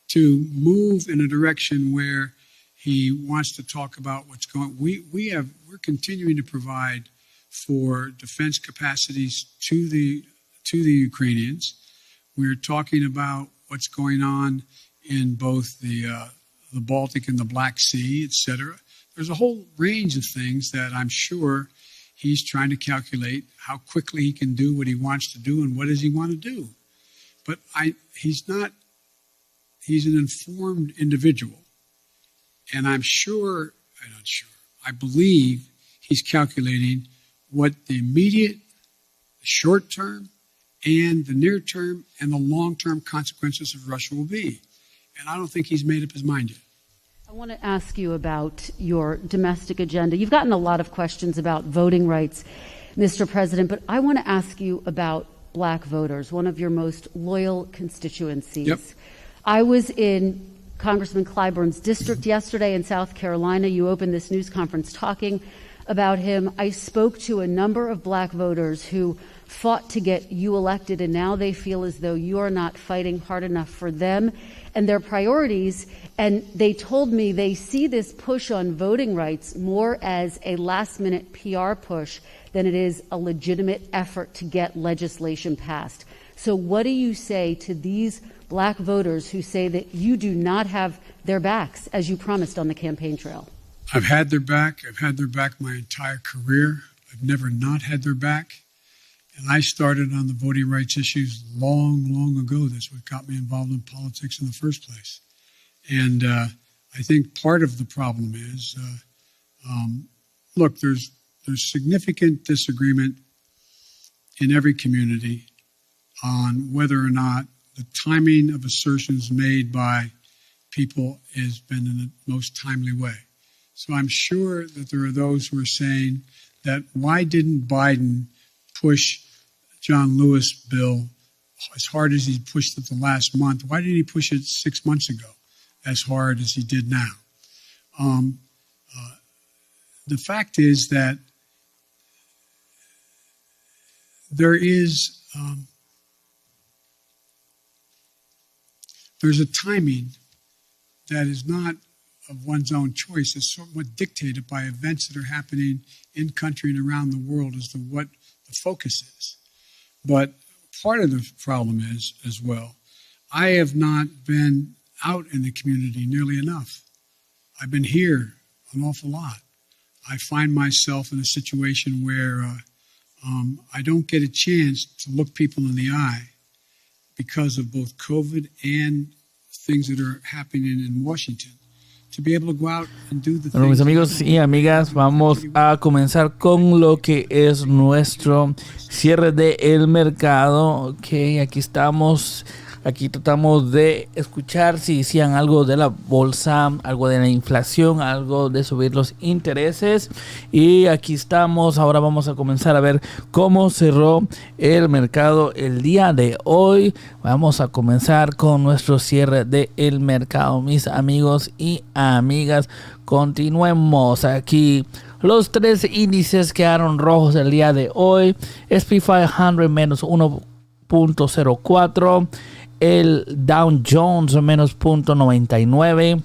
To move in a direction where he wants to talk about what's going. We're continuing to provide for defense capacities to the Ukrainians. We're talking about what's going on in both the Baltic and the Black Sea, etc. There's a whole range of things that I'm sure he's trying to calculate how quickly he can do what he wants to do and what does he want to do. But he's an informed individual. And I believe he's calculating what the immediate, short term, and the near term and the long term consequences of Russia will be. And I don't think he's made up his mind yet. I want to ask you about your domestic agenda. You've gotten a lot of questions about voting rights, Mr. President, but I want to ask you about black voters, one of your most loyal constituencies. Yep. I was in Congressman Clyburn's district yesterday in South Carolina. You opened this news conference talking about him. I spoke to a number of black voters who fought to get you elected, and now they feel as though you are not fighting hard enough for them and their priorities. And they told me they see this push on voting rights more as a last-minute PR push than it is a legitimate effort to get legislation passed. So what do you say to these black voters who say that you do not have their backs, as you promised on the campaign trail? I've had their back. I've had their back my entire career. I've never not had their back. And I started on the voting rights issues long, long ago. That's what got me involved in politics in the first place. And I think part of the problem is, look, there's significant disagreement in every community on whether or not the timing of assertions made by people has been in the most timely way. So I'm sure that there are those who are saying that why didn't Biden push John Lewis bill as hard as he pushed it the last month? Why didn't he push it 6 months ago as hard as he did now? The fact is that there's a timing that is not of one's own choice. It's somewhat dictated by events that are happening in country and around the world as to what the focus is. But part of the problem is, as well, I have not been out in the community nearly enough. I've been here an awful lot. I find myself in a situation where I don't get a chance to look people in the eye because of both COVID and things that are happening in Washington. To be able to go out and do the Bueno, mis amigos y amigas, vamos a comenzar con lo que es nuestro cierre del mercado. Ok, aquí estamos. Aquí tratamos de escuchar si decían algo de la bolsa, algo de la inflación, algo de subir los intereses. Y aquí estamos. Ahora vamos a comenzar a ver cómo cerró el mercado el día de hoy. Vamos a comenzar con nuestro cierre del mercado, mis amigos y amigas. Continuemos aquí. Los tres índices quedaron rojos el día de hoy. S&P 500 menos 1.04. El Dow Jones menos 0.99,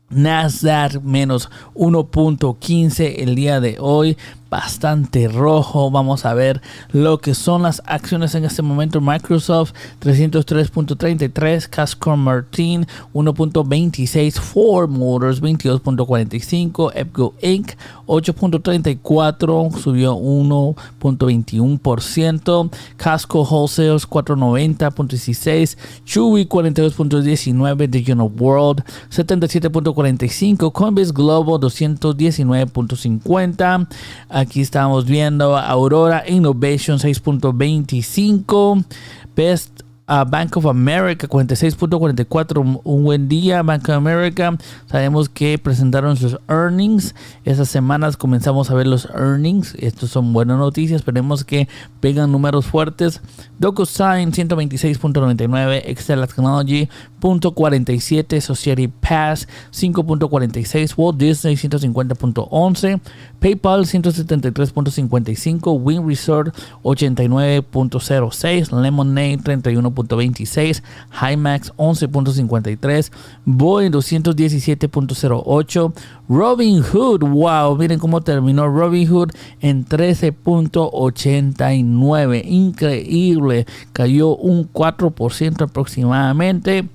Nasdaq menos 1.15 el día de hoy, bastante rojo. Vamos a ver lo que son las acciones en este momento. Microsoft 303.33, Casco Martin 1.26, Ford Motors 22.45, EPCO Inc. 8.34, subió 1.21%, Casco Wholesales 490.16, Chewy 42.19, Digital World 77.45, Coinbase Global 219.50. Aquí estamos viendo Aurora Innovation 6.25, Best Bank of America, 46.44, un buen día. Bank of America, sabemos que presentaron sus earnings. Esas semanas comenzamos a ver los earnings. Estos son buenas noticias, esperemos que pegan números fuertes. Dogecoin 126.99, Excel Technology 0.47, Society Pass 5.46, Walt Disney 150.11, PayPal 173.55, Wynn Resort 89.06, Lemonade 31.26, Himax 11.53, Boeing 217.08, Robinhood, wow, miren cómo terminó Robinhood en 13.89, increíble, cayó un 4% aproximadamente.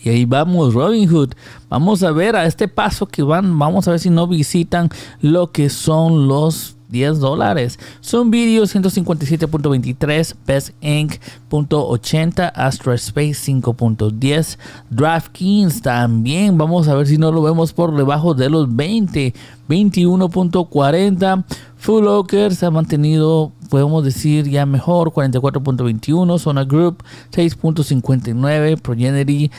Y ahí vamos, Robinhood. Vamos a ver a este paso que van. Vamos a ver si no visitan lo que son los $10. Son vídeos 157.23, Best Inc. 0.80, Astra Space 5.10, DraftKings también. Vamos a ver si no lo vemos por debajo de los 20, 21.40. Full Locker se ha mantenido, podemos decir, ya mejor, 44.21. Zona Group 6.59, Progeny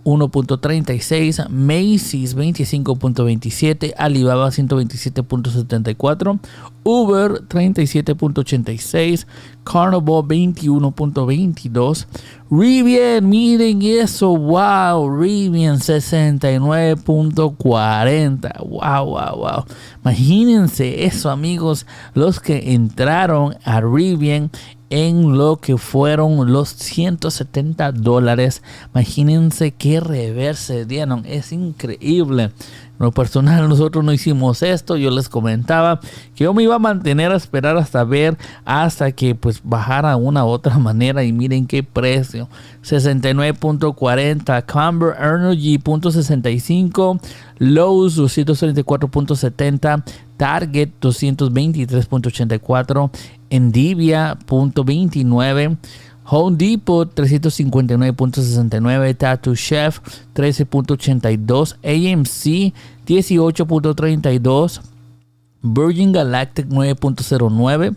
1.36, Macy's 25.27, Alibaba 127.74, Uber 37.86, Carnival 21.22, Rivian, miren eso, wow, Rivian 69.40, wow. Imagínense eso, amigos, los que entraron a Rivian en lo que fueron los $170. Imagínense qué reverse dieron, es increíble. En lo personal, nosotros no hicimos esto. Yo les comentaba que yo me iba a mantener a esperar hasta que pues bajara una u otra manera, y miren qué precio, 69.40, Camber Energy 0.65, Lowe's 234.70, Target 223.84, Nvidia 0.29, Home Depot 359.69, Tattoo Chef 13.82, AMC 18.32, Virgin Galactic 9.09.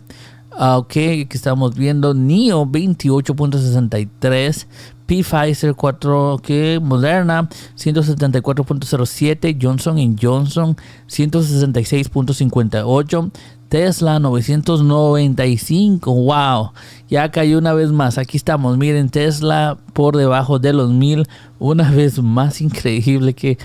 Ok, aquí estamos viendo NIO 28.63, Pfizer 4, Moderna 174.07, Johnson Johnson 166.58, Tesla 995, wow, ya cayó una vez más. Aquí estamos, miren, Tesla por debajo de los 1000, una vez más, increíble, qué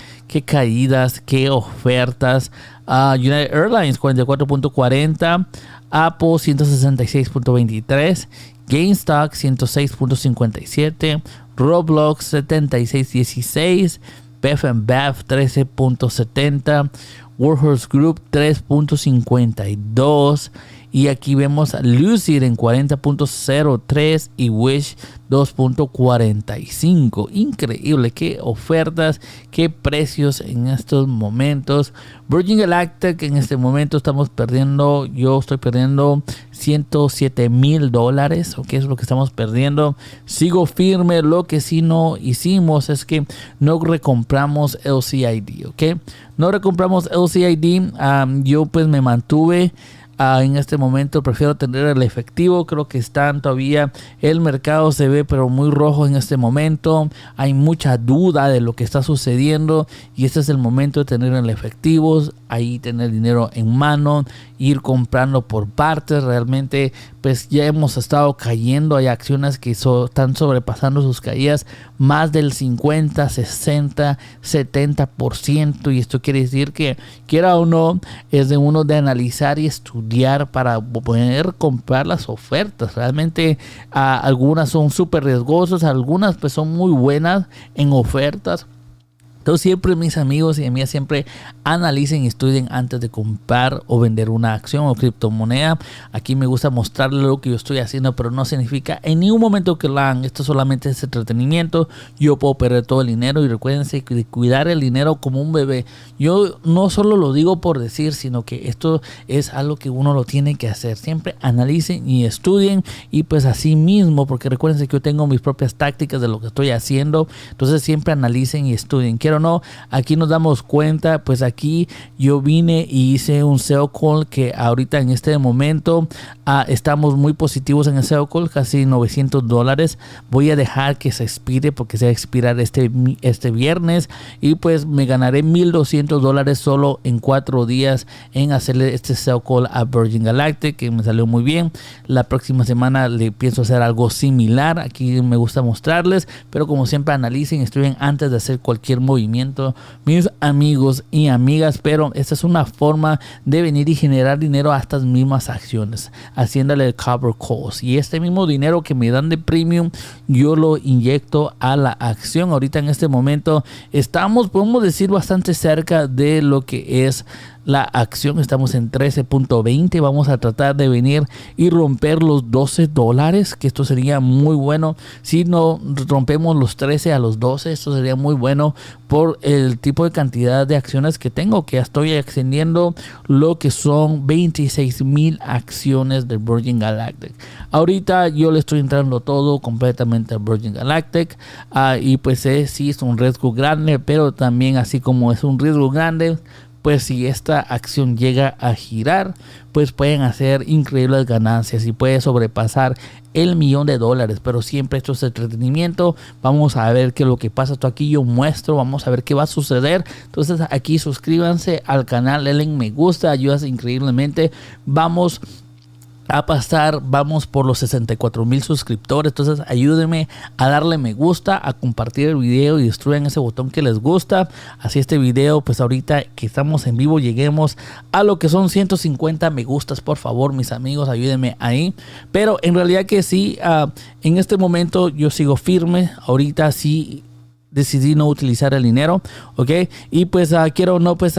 caídas, qué ofertas. United Airlines 44.40, Apple 166.23, GameStop 106.57, Roblox 76.16, BF&BAF 13.70, Warhorse Group 3.52, y aquí vemos a Lucid en 40.03 y Wish 2.45. Increíble, qué ofertas, qué precios en estos momentos. Virgin Galactic en este momento yo estoy perdiendo $107,000, ¿ok? Es lo que estamos perdiendo. Sigo firme. Lo que sí no hicimos es que no recompramos LCID, ¿ok? No recompramos LCID. Yo pues me mantuve. En este momento prefiero tener el efectivo. Creo que están todavía, el mercado se ve pero muy rojo en este momento. Hay mucha duda de lo que está sucediendo, y este es el momento de tener el efectivo, ahí tener dinero en mano, ir comprando por partes. Realmente pues ya hemos estado cayendo. Hay acciones que están sobrepasando sus caídas más del 50, 60, 70%, y esto quiere decir que, quiera o no, es de uno de analizar y estudiar para poder comprar las ofertas. Realmente algunas son súper riesgosas, algunas pues son muy buenas en ofertas. Entonces siempre, mis amigos y amigas, siempre analicen y estudien antes de comprar o vender una acción o criptomoneda. Aquí me gusta mostrarles lo que yo estoy haciendo, pero no significa en ningún momento que lo hagan. Esto solamente es entretenimiento. Yo puedo perder todo el dinero, y recuérdense de cuidar el dinero como un bebé. Yo no solo lo digo por decir, sino que esto es algo que uno lo tiene que hacer. Siempre analicen y estudien, y pues así mismo, porque recuérdense que yo tengo mis propias tácticas de lo que estoy haciendo. Entonces siempre analicen y estudien. Quiero quiero o no, aquí nos damos cuenta, pues aquí yo vine y hice un sell call que ahorita en este momento estamos muy positivos en el sell call, casi $900. Voy a dejar que se expire porque se va a expirar este viernes y pues me ganaré $1,200 solo en 4 días en hacerle este sell call a Virgin Galactic, que me salió muy bien. La próxima semana le pienso hacer algo similar. Aquí me gusta mostrarles, pero como siempre analicen, estudien antes de hacer cualquier movimiento, mis amigos y amigas. Pero esta es una forma de venir y generar dinero a estas mismas acciones, haciéndole el cover calls, y este mismo dinero que me dan de premium yo lo inyecto a la acción. Ahorita en este momento estamos, podemos decir, bastante cerca de lo que es la acción. Estamos en 13.20. Vamos a tratar de venir y romper los $12, que esto sería muy bueno. Si no rompemos los 13 a los 12, esto sería muy bueno por el tipo de cantidad de acciones que tengo, que ya estoy extendiendo lo que son 26,000 acciones de Virgin Galactic. Ahorita yo le estoy entrando todo completamente a Virgin Galactic, y pues sí es un riesgo grande, pero también así como es un riesgo grande, pues si esta acción llega a girar, pues pueden hacer increíbles ganancias y puede sobrepasar el $1,000,000. Pero siempre esto es entretenimiento. Vamos a ver qué es lo que pasa. Esto aquí yo muestro, vamos a ver qué va a suceder. Entonces aquí suscríbanse al canal, denle me gusta, ayudas increíblemente. Vamos por los 64,000 suscriptores. Entonces ayúdenme a darle me gusta, a compartir el video y destruyan ese botón que les gusta. Así este video, pues ahorita que estamos en vivo, lleguemos a lo que son 150 me gustas. Por favor, mis amigos, ayúdenme ahí. Pero en realidad que sí, en este momento yo sigo firme. Ahorita sí decidí no utilizar el dinero, ok. Y pues quiero o no, pues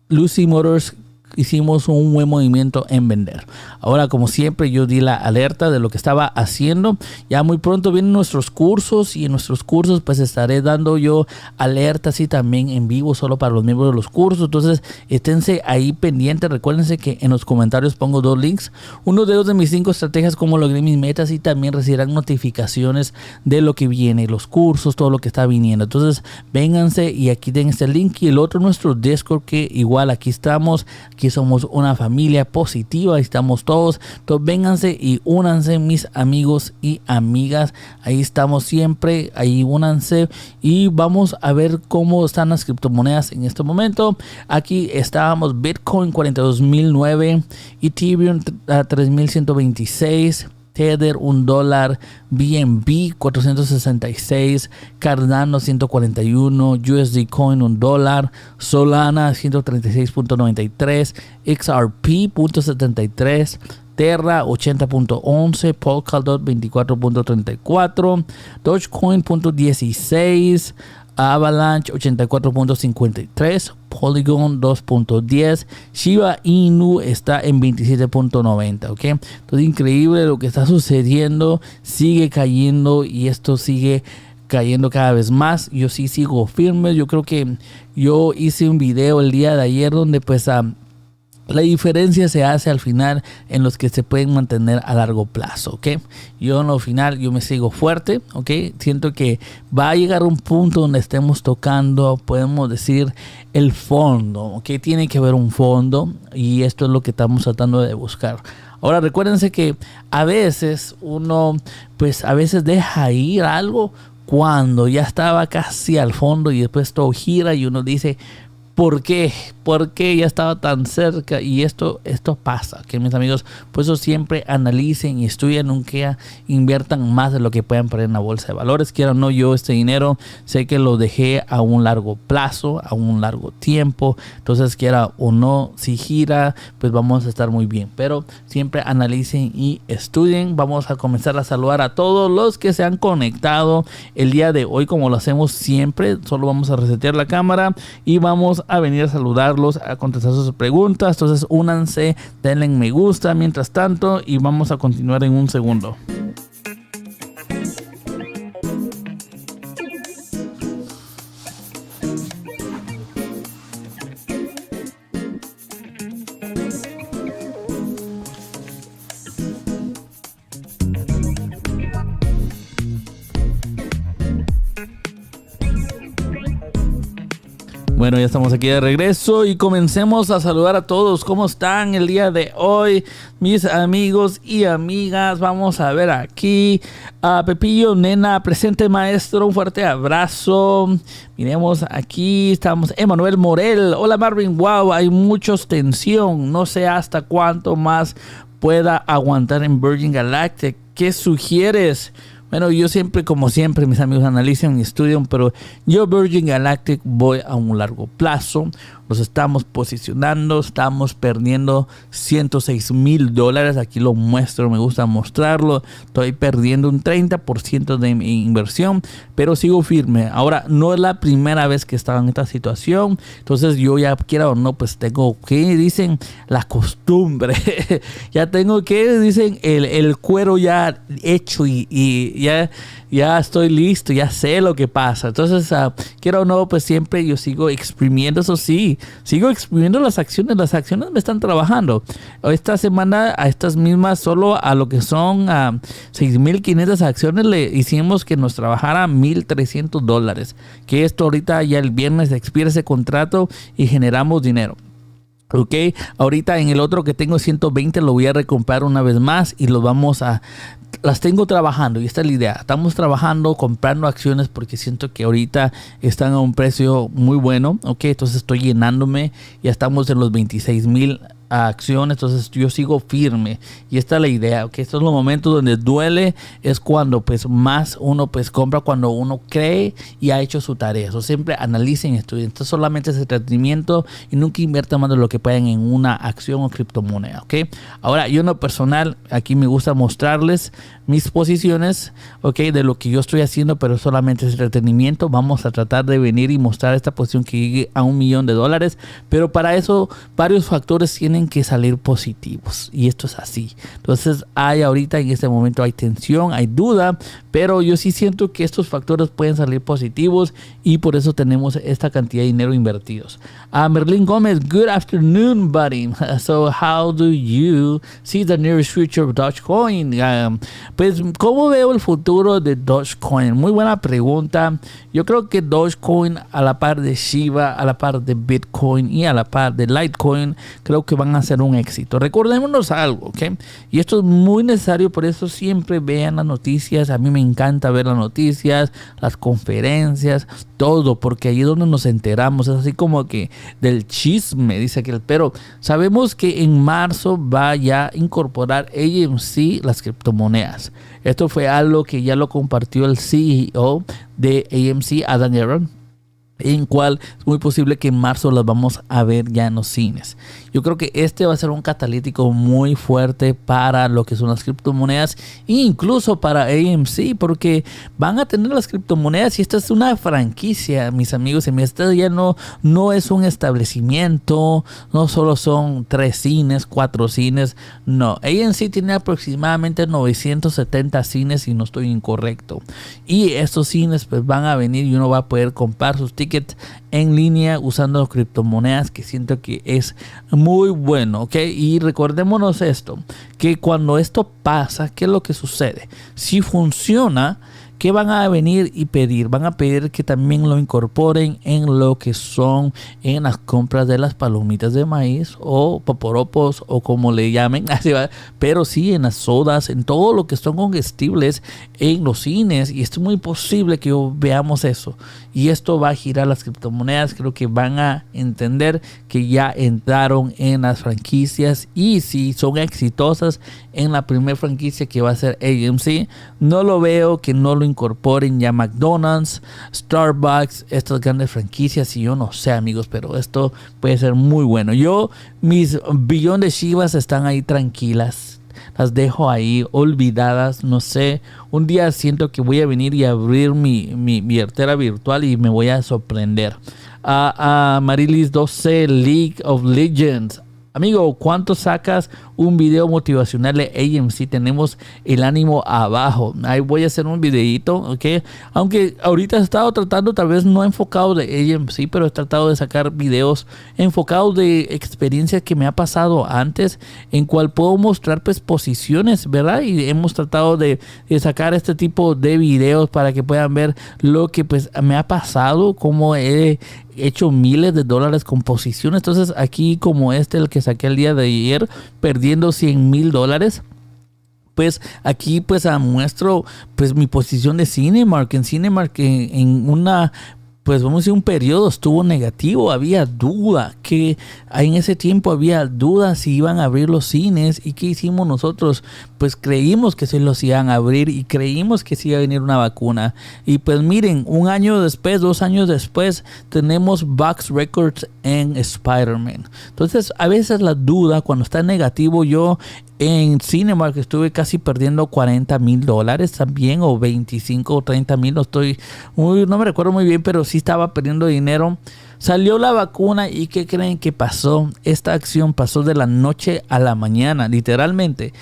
Lucid Motors hicimos un buen movimiento en vender. Ahora, como siempre, yo di la alerta de lo que estaba haciendo. Ya muy pronto vienen nuestros cursos, y en nuestros cursos pues estaré dando yo alertas y también en vivo solo para los miembros de los cursos. Entonces esténse ahí pendientes. Recuérdense que en los comentarios pongo 2 links, uno de 2 de mis 5 estrategias, como logré mis metas, y también recibirán notificaciones de lo que viene, los cursos, todo lo que está viniendo. Entonces vénganse y aquí den este link, y el otro nuestro Discord, que igual aquí estamos. Aquí somos una familia positiva, ahí estamos todos. Entonces vénganse y únanse, mis amigos y amigas. Ahí estamos siempre, ahí únanse y vamos a ver cómo están las criptomonedas en este momento. Aquí estábamos Bitcoin 42,009, Ethereum 3,126, Tether $1, BNB 466, Cardano 141, USD Coin $1, Solana 136.93, XRP 0.73, Terra 80.11, Polkadot 24.34, Dogecoin 0.16, Avalanche 84.53, Polygon 2.10, Shiba Inu está en 27.90, ¿ok? Entonces increíble lo que está sucediendo, sigue cayendo y esto sigue cayendo cada vez más. Yo sí sigo firme. Yo creo que yo hice un video el día de ayer donde pues la diferencia se hace al final en los que se pueden mantener a largo plazo, ¿ok? Yo en lo final, yo me sigo fuerte, ¿ok? Siento que va a llegar un punto donde estemos tocando, podemos decir, el fondo, ¿ok? Tiene que haber un fondo y esto es lo que estamos tratando de buscar. Ahora recuérdense que a veces uno, pues a veces deja ir algo cuando ya estaba casi al fondo y después todo gira y uno dice, ¿por qué? ¿Por qué ya estaba tan cerca? Y esto pasa, que mis amigos, por eso siempre analicen y estudien, nunca inviertan más de lo que puedan perder en la bolsa de valores. Quiera o no, yo este dinero sé que lo dejé a un largo plazo, a un largo tiempo. Entonces, quiera o no, si gira, pues vamos a estar muy bien. Pero siempre analicen y estudien. Vamos a comenzar a saludar a todos los que se han conectado el día de hoy, como lo hacemos siempre. Solo vamos a resetear la cámara y vamos a venir a saludarlos, a contestar sus preguntas. Entonces únanse, denle me gusta mientras tanto y vamos a continuar en un segundo. Bueno, ya estamos aquí de regreso y comencemos a saludar a todos. ¿Cómo están el día de hoy, mis amigos y amigas? Vamos a ver aquí a Pepillo, nena, presente maestro, un fuerte abrazo. Miremos aquí, estamos Emanuel Morel. Hola Marvin, wow, hay mucha tensión. No sé hasta cuánto más pueda aguantar en Virgin Galactic. ¿Qué sugieres? Bueno, yo siempre, como siempre, mis amigos analizan y estudian, pero yo Virgin Galactic voy a un largo plazo. Nos estamos posicionando, estamos perdiendo $106,000. Aquí lo muestro, me gusta mostrarlo. Estoy perdiendo un 30% de mi inversión, pero sigo firme. Ahora, no es la primera vez que estaba en esta situación. Entonces, yo ya quiera o no, pues tengo que, dicen, la costumbre. Ya tengo que, dicen, el cuero ya hecho y ya estoy listo, ya sé lo que pasa. Entonces, quiera o no, pues siempre yo sigo exprimiendo, eso sí, sigo exprimiendo las acciones me están trabajando. Esta semana a estas mismas, solo a lo que son 6,500 acciones, le hicimos que nos trabajara $1,300, que esto ahorita ya el viernes expira ese contrato y generamos dinero. Ok, ahorita en el otro que tengo 120 lo voy a recomprar una vez más y las tengo trabajando y esta es la idea. Estamos trabajando, comprando acciones porque siento que ahorita están a un precio muy bueno. Ok, entonces estoy llenándome, ya estamos en los 26,000 acciones, entonces yo sigo firme y esta es la idea. Okay, estos son los momentos donde duele, es cuando pues más uno pues compra, cuando uno cree y ha hecho su tarea. Eso siempre analicen, estudien. Esto solamente es entretenimiento y nunca inviertan más de lo que puedan en una acción o criptomoneda. Okay, ahora yo en lo personal aquí me gusta mostrarles mis posiciones, okay, de lo que yo estoy haciendo, pero solamente es entretenimiento. Vamos a tratar de venir y mostrar esta posición que llegue a $1,000,000, pero para eso varios factores tienen que salir positivos y esto es así. Entonces hay ahorita en este momento hay tensión, hay duda, pero yo sí siento que estos factores pueden salir positivos y por eso tenemos esta cantidad de dinero invertidos. Merlin Gómez, good afternoon buddy. So how do you see the nearest future of Dogecoin? Pues ¿cómo veo el futuro de Dogecoin? Muy buena pregunta. Yo creo que Dogecoin, a la par de Shiba, a la par de Bitcoin y a la par de Litecoin, creo que van a ser un éxito. Recordémonos algo, ¿ok? Y esto es muy necesario, por eso siempre vean las noticias. A mí me encanta ver las noticias, las conferencias, todo, porque ahí es donde nos enteramos. Es así como que del chisme, dice aquel. Pero sabemos que en marzo va ya a incorporar AMC las criptomonedas. Esto fue algo que ya lo compartió el CEO de AMC, Adam Aaron, en cual es muy posible que en marzo las vamos a ver ya en los cines. Yo creo que este va a ser un catalítico muy fuerte para lo que son las criptomonedas e incluso para AMC, porque van a tener las criptomonedas y esta es una franquicia, mis amigos. Y esta ya no es un establecimiento, no solo son 3 cines, 4 cines, no. AMC tiene aproximadamente 970 cines, si no estoy incorrecto. Y estos cines pues van a venir y uno va a poder comprar sus tickets en línea usando criptomonedas, que siento que es muy bueno, ¿ok? Y recordémonos esto, que cuando esto pasa, ¿qué es lo que sucede? Si funciona, ¿qué van a venir y pedir? Van a pedir que también lo incorporen en lo que son en las compras de las palomitas de maíz o poporopos o como le llamen, pero sí en las sodas, en todo lo que son comestibles, en los cines, y esto es muy posible que veamos eso. Y esto va a girar las criptomonedas. Creo que van a entender que ya entraron en las franquicias y si son exitosas en la primera franquicia que va a ser AMC, no lo veo que no lo incorporen ya McDonald's, Starbucks, estas grandes franquicias. Y yo no sé, amigos, pero esto puede ser muy bueno. Mis billón de Shibas están ahí tranquilas, las dejo ahí olvidadas. No sé, un día siento que voy a venir y abrir mi billetera virtual y me voy a sorprender. Marilis 12, League of Legends. Amigo, ¿cuánto sacas un video motivacional de AMC? Tenemos el ánimo abajo. Ahí voy a hacer un videito, ¿ok? Aunque ahorita he estado tratando, tal vez no enfocado de AMC, pero he tratado de sacar videos enfocados de experiencias que me ha pasado antes, en cual puedo mostrar pues posiciones, ¿verdad? Y hemos tratado de sacar este tipo de videos para que puedan ver lo que pues me ha pasado, cómo he hecho miles de dólares con posiciones. Entonces aquí como el que saqué el día de ayer, perdiendo $100,000. Pues aquí pues muestro pues mi posición de Cinemark. En Cinemark en una, pues vamos a decir, un periodo estuvo negativo. Había duda, que en ese tiempo había dudas si iban a abrir los cines. ¿Y qué hicimos nosotros? Pues creímos que se los iban a abrir y creímos que sí iba a venir una vacuna. Y pues miren, 1 año después, 2 años después, tenemos box records en Spider-Man. Entonces a veces la duda cuando está negativo, yo en Cinemark estuve casi perdiendo $40,000 también, o 25 o 30,000, no me recuerdo muy bien, pero sí estaba perdiendo dinero. Salió la vacuna y ¿qué creen que pasó? Esta acción pasó de la noche a la mañana, literalmente.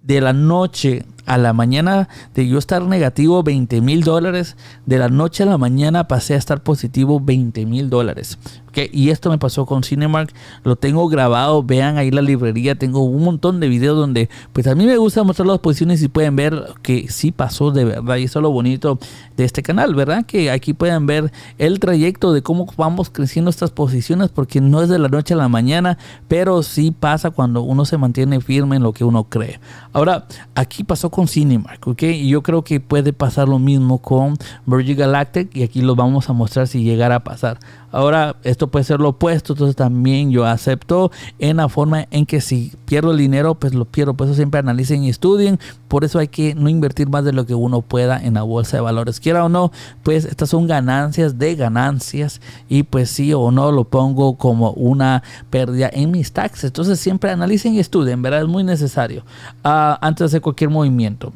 De la noche a la mañana, de yo estar negativo $20,000, de la noche a la mañana pasé a estar positivo $20,000. ¿Okay? Y esto me pasó con Cinemark, lo tengo grabado, vean ahí la librería, tengo un montón de videos donde pues a mí me gusta mostrar las posiciones y pueden ver que sí pasó de verdad. Y eso es lo bonito de este canal, ¿verdad? Que aquí pueden ver el trayecto de cómo vamos creciendo estas posiciones, porque no es de la noche a la mañana, pero sí pasa cuando uno se mantiene firme en lo que uno cree. Ahora, aquí pasó con Cinemark, ¿ok? Y yo creo que puede pasar lo mismo con Virgin Galactic, y aquí lo vamos a mostrar si llegara a pasar. Ahora, esto puede ser lo opuesto, entonces también yo acepto en la forma en que si pierdo el dinero, pues lo pierdo. Por eso siempre analicen y estudien. Por eso hay que no invertir más de lo que uno pueda en la bolsa de valores. Quiera o no, pues estas son ganancias de ganancias, y pues sí o no lo pongo como una pérdida en mis taxes. Entonces siempre analicen y estudien, ¿verdad? Es muy necesario antes de hacer cualquier movimiento.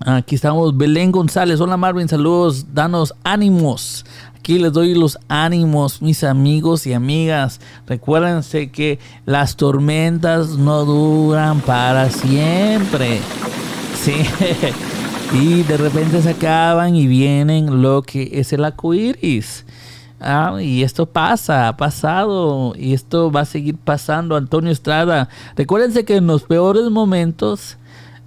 Aquí estamos, Belén González. Hola Marvin, saludos, danos ánimos. Aquí les doy los ánimos, mis amigos y amigas. Recuérdense que las tormentas no duran para siempre. Sí. Y de repente se acaban y vienen lo que es el arcoíris. Y esto pasa, ha pasado, y esto va a seguir pasando. Antonio Estrada, recuérdense que en los peores momentos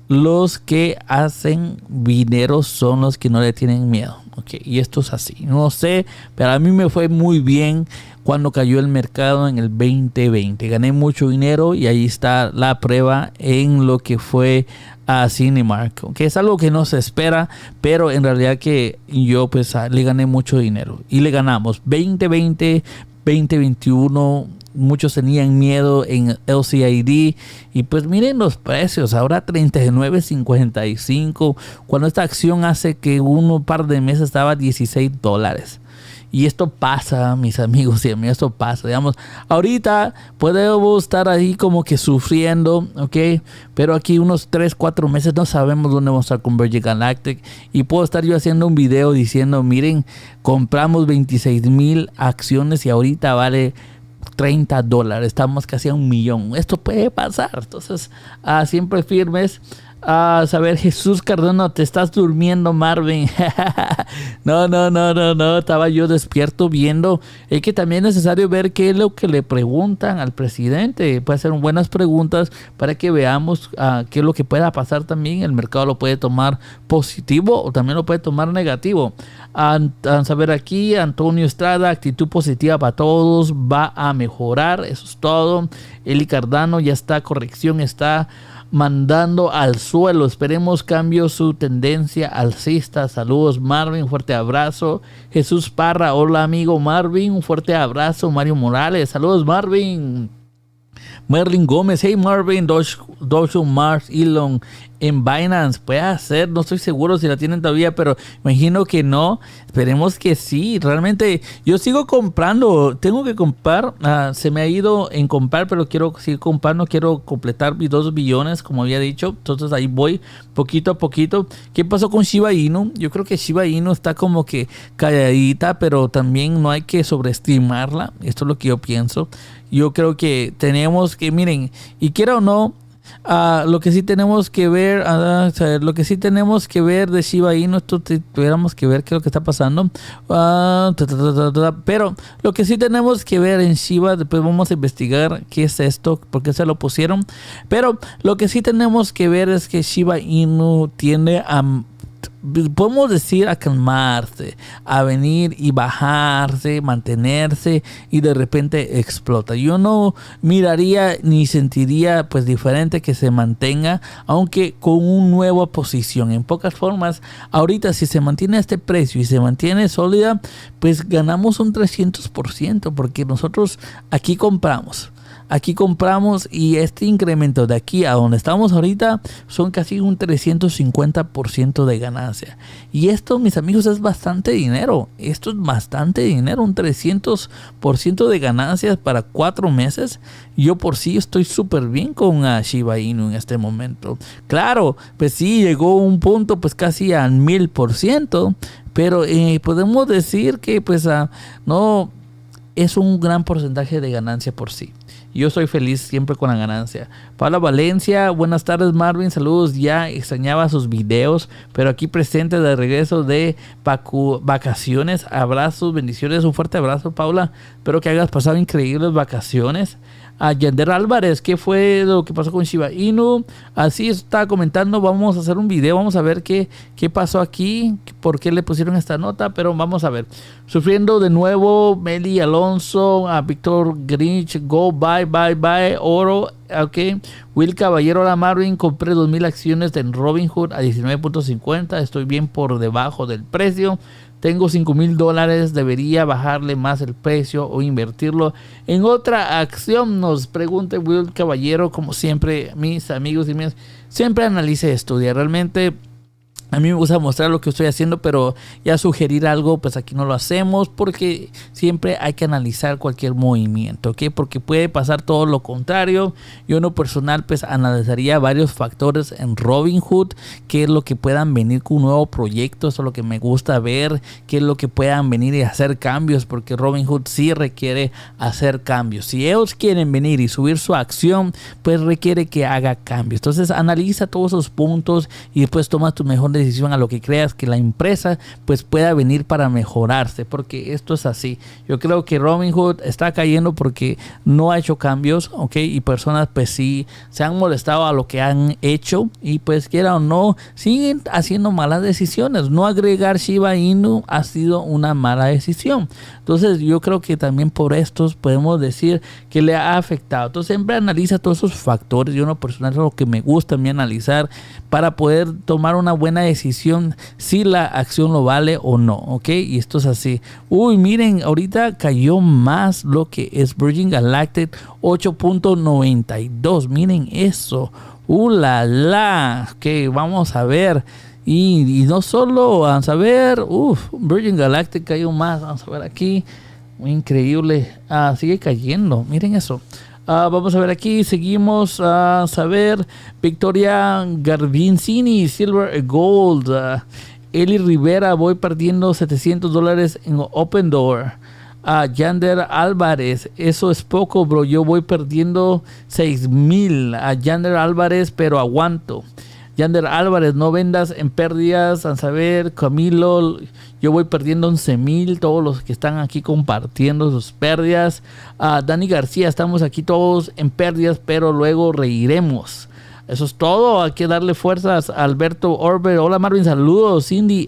los que hacen dinero son los que no le tienen miedo. Okay, y esto es así. No sé, pero a mí me fue muy bien cuando cayó el mercado en el 2020. Gané mucho dinero y ahí está la prueba en lo que fue a Cinemark. Que es algo que no se espera, pero en realidad que yo pues le gané mucho dinero. Y le ganamos 2020, 2021. Muchos tenían miedo en LCID, y pues miren los precios, ahora $39.55, cuando esta acción hace que un par de meses estaba a $16. Y esto pasa, mis amigos y amigas, esto pasa. Digamos, ahorita podemos estar ahí como que sufriendo, ¿ok? Pero aquí unos 3-4 meses no sabemos dónde vamos a estar con Virgin Galactic. Y puedo estar yo haciendo un video diciendo, miren, compramos 26,000 acciones y ahorita vale $30, estamos casi a 1 millón. Esto puede pasar, entonces siempre firmes. Saber, Jesús Cardona, te estás durmiendo, Marvin. No, estaba yo despierto viendo. Es que también es necesario ver qué es lo que le preguntan al presidente. Puede ser buenas preguntas para que veamos qué es lo que pueda pasar también. El mercado lo puede tomar positivo o también lo puede tomar negativo. Saber aquí, Antonio Estrada, actitud positiva para todos, va a mejorar, eso es todo. Eli Cardano, ya está, corrección está mandando al suelo. Esperemos cambio su tendencia alcista. Saludos, Marvin, un fuerte abrazo. Jesús Parra, hola amigo Marvin, un fuerte abrazo. Mario Morales, saludos Marvin. Merlin Gómez, hey Marvin, Doge Mars, Elon en Binance, puede ser, no estoy seguro si la tienen todavía, pero imagino que no, esperemos que sí. Realmente yo sigo comprando, tengo que comprar, se me ha ido en comprar, pero quiero seguir comprando, quiero completar mis 2 billones como había dicho, entonces ahí voy poquito a poquito. ¿Qué pasó con Shiba Inu? Yo creo que Shiba Inu está como que calladita, pero también no hay que sobreestimarla, esto es lo que yo pienso. Yo creo que tenemos que, miren, y quiera o no, lo que sí tenemos que ver, lo que sí tenemos que ver de Shiba Inu, esto tuviéramos que ver qué es lo que está pasando. Pero lo que sí tenemos que ver en Shiba, después vamos a investigar qué es esto, por qué se lo pusieron. Pero lo que sí tenemos que ver es que Shiba Inu tiende a podemos decir a calmarse, a venir y bajarse, mantenerse y de repente explota. Yo no miraría ni sentiría pues diferente que se mantenga, aunque con una nueva posición. En pocas formas, ahorita si se mantiene este precio y se mantiene sólida, pues ganamos un 300% porque nosotros aquí compramos y este incremento de aquí a donde estamos ahorita son casi un 350% de ganancia. Y esto, mis amigos, es bastante dinero. Esto es bastante dinero, un 300% de ganancias para 4 meses. Yo por sí estoy súper bien con Shiba Inu en este momento. Claro, pues sí, llegó un punto pues casi al 1000%, pero podemos decir que pues no es un gran porcentaje de ganancia por sí. Yo soy feliz siempre con la ganancia. Paula Valencia, buenas tardes Marvin, saludos, ya extrañaba sus videos, pero aquí presente de regreso de vacaciones, abrazos, bendiciones, un fuerte abrazo Paula, espero que hayas pasado increíbles vacaciones. A Yander Álvarez, ¿qué fue lo que pasó con Shiba Inu? Así estaba comentando, vamos a hacer un video, vamos a ver qué pasó aquí, por qué le pusieron esta nota, pero vamos a ver. Sufriendo de nuevo, Meli Alonso, a Víctor Grinch, go, bye, oro, ok. Will Caballero, hola Marvin, compré 2,000 acciones en Robinhood a 19.50, estoy bien por debajo del precio. Tengo $5,000, debería bajarle más el precio o invertirlo en otra acción. Nos pregunta Will Caballero, como siempre, mis amigos y mías, siempre analice esto. Realmente a mí me gusta mostrar lo que estoy haciendo, pero ya sugerir algo, pues aquí no lo hacemos porque siempre hay que analizar cualquier movimiento, ¿ok? Porque puede pasar todo lo contrario. Yo en lo personal, pues analizaría varios factores en Robinhood, qué es lo que puedan venir con un nuevo proyecto, eso es lo que me gusta ver, qué es lo que puedan venir y hacer cambios, porque Robinhood sí requiere hacer cambios. Si ellos quieren venir y subir su acción, pues requiere que haga cambios. Entonces analiza todos esos puntos y después toma tu mejor decisión a lo que creas que la empresa pues pueda venir para mejorarse, porque esto es así. Yo creo que Robinhood está cayendo porque no ha hecho cambios, ok, y personas pues sí se han molestado a lo que han hecho y pues quiera o no siguen haciendo malas decisiones. No agregar Shiba Inu ha sido una mala decisión. Entonces yo creo que también por estos podemos decir que le ha afectado. Entonces siempre analiza todos esos factores. Yo no personal es lo que me gusta a mí analizar para poder tomar una buena decisión si la acción lo vale o no, ok, y esto es así. Uy, miren, ahorita cayó más lo que es Virgin Galactic, 8.92, miren eso, la, ok, vamos a ver. Y no solo, vamos a ver, Virgin Galactic cayó más, vamos a ver aquí, muy increíble, sigue cayendo, miren eso. Vamos a ver aquí, seguimos a saber, Victoria Garbincini, Silver Gold, Eli Rivera, voy perdiendo $700 en Open Door. Yander Álvarez, eso es poco bro, yo voy perdiendo 6,000. Yander Álvarez, pero aguanto. Yander Álvarez, no vendas en pérdidas. A saber, Camilo, yo voy perdiendo 11,000. Todos los que están aquí compartiendo sus pérdidas. Dani García, estamos aquí todos en pérdidas, pero luego reiremos. Eso es todo, hay que darle fuerzas. Alberto Orber, hola Marvin, saludos. Cindy,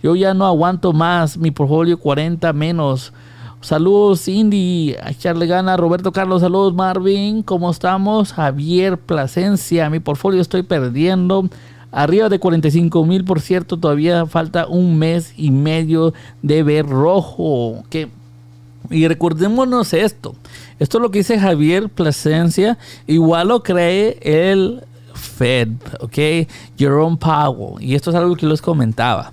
yo ya no aguanto más, mi porfolio 40 menos. Saludos Cindy, a echarle gana. Roberto Carlos, saludos Marvin, ¿cómo estamos? Javier Plasencia, mi portfolio estoy perdiendo arriba de 45,000, por cierto, todavía falta un mes y medio de ver rojo. Y recordémonos esto es lo que dice Javier Plasencia, igual lo cree el Fed, ok, Jerome Powell, y esto es algo que les comentaba.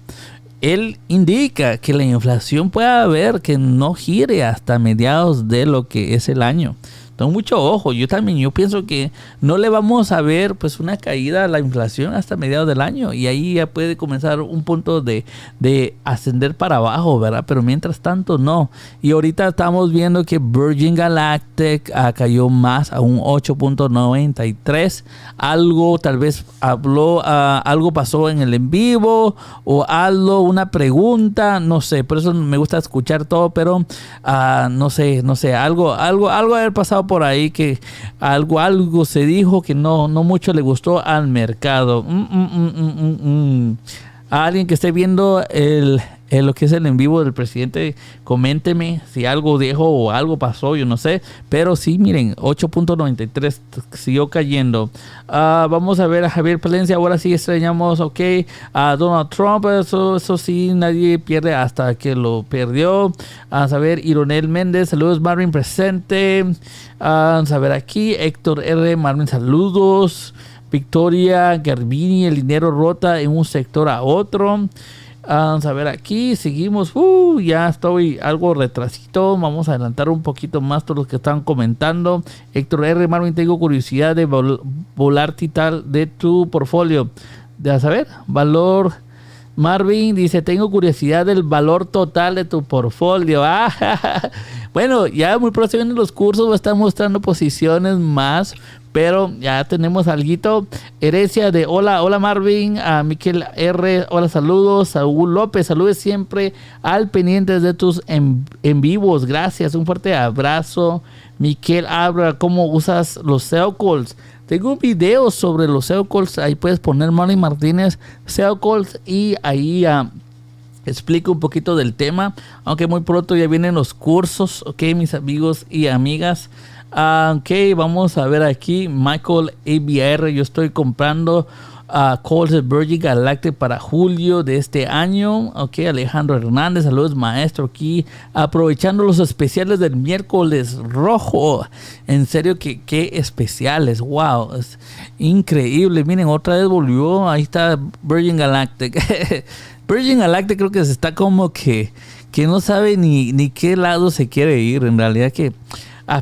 Él indica que la inflación puede haber que no gire hasta mediados de lo que es el año. Entonces, mucho ojo. Yo pienso que no le vamos a ver pues una caída a la inflación hasta mediados del año. Y ahí ya puede comenzar un punto de ascender para abajo, ¿verdad? Pero mientras tanto, no. Y ahorita estamos viendo que Virgin Galactic cayó más a un 8.93. Algo, tal vez algo pasó en el en vivo o algo, una pregunta, no sé. Por eso me gusta escuchar todo, pero no sé, algo haber pasado por ahí, que algo se dijo que no mucho le gustó al mercado. A alguien que esté viendo lo que es el en vivo del presidente, coménteme si algo dejo o algo pasó, yo no sé. Pero sí, miren, 8.93 siguió cayendo. Vamos a ver a Javier Palencia, ahora sí extrañamos, ok. A Donald Trump, eso sí, nadie pierde hasta que lo perdió. A saber, Ironel Méndez, saludos Marvin presente. Vamos a ver aquí, Héctor R. Marvin, saludos. Victoria Garbini, el dinero rota en un sector a otro. Vamos a ver aquí, seguimos. Ya estoy algo retrasito. Vamos a adelantar un poquito más todos los que están comentando. Héctor R. Marvin, tengo curiosidad de volar total de tu porfolio. De saber, valor. Marvin dice, tengo curiosidad del valor total de tu portfolio. Bueno, ya muy próximo en los cursos va a estar mostrando posiciones más, pero ya tenemos alguito. Herencia de hola Marvin, a Miquel R, hola, saludos. Saúl López, saludos siempre al pendiente de tus en vivos. Gracias, un fuerte abrazo. Miquel Abra, ¿cómo usas los sell calls? Tengo un video sobre los sell calls, ahí puedes poner Marley Martínez sell calls y ahí explico un poquito del tema, aunque muy pronto ya vienen los cursos, ok, mis amigos y amigas. Ok, vamos a ver aquí, Michael ABR, yo estoy comprando calls de Virgin Galactic para julio de este año. Ok, Alejandro Hernández, saludos maestro, aquí aprovechando los especiales del miércoles rojo. En serio, qué especiales, wow, es increíble. Miren, otra vez volvió, ahí está Virgin Galactic. Virgin Galactic creo que se está como que no sabe ni qué lado se quiere ir, en realidad que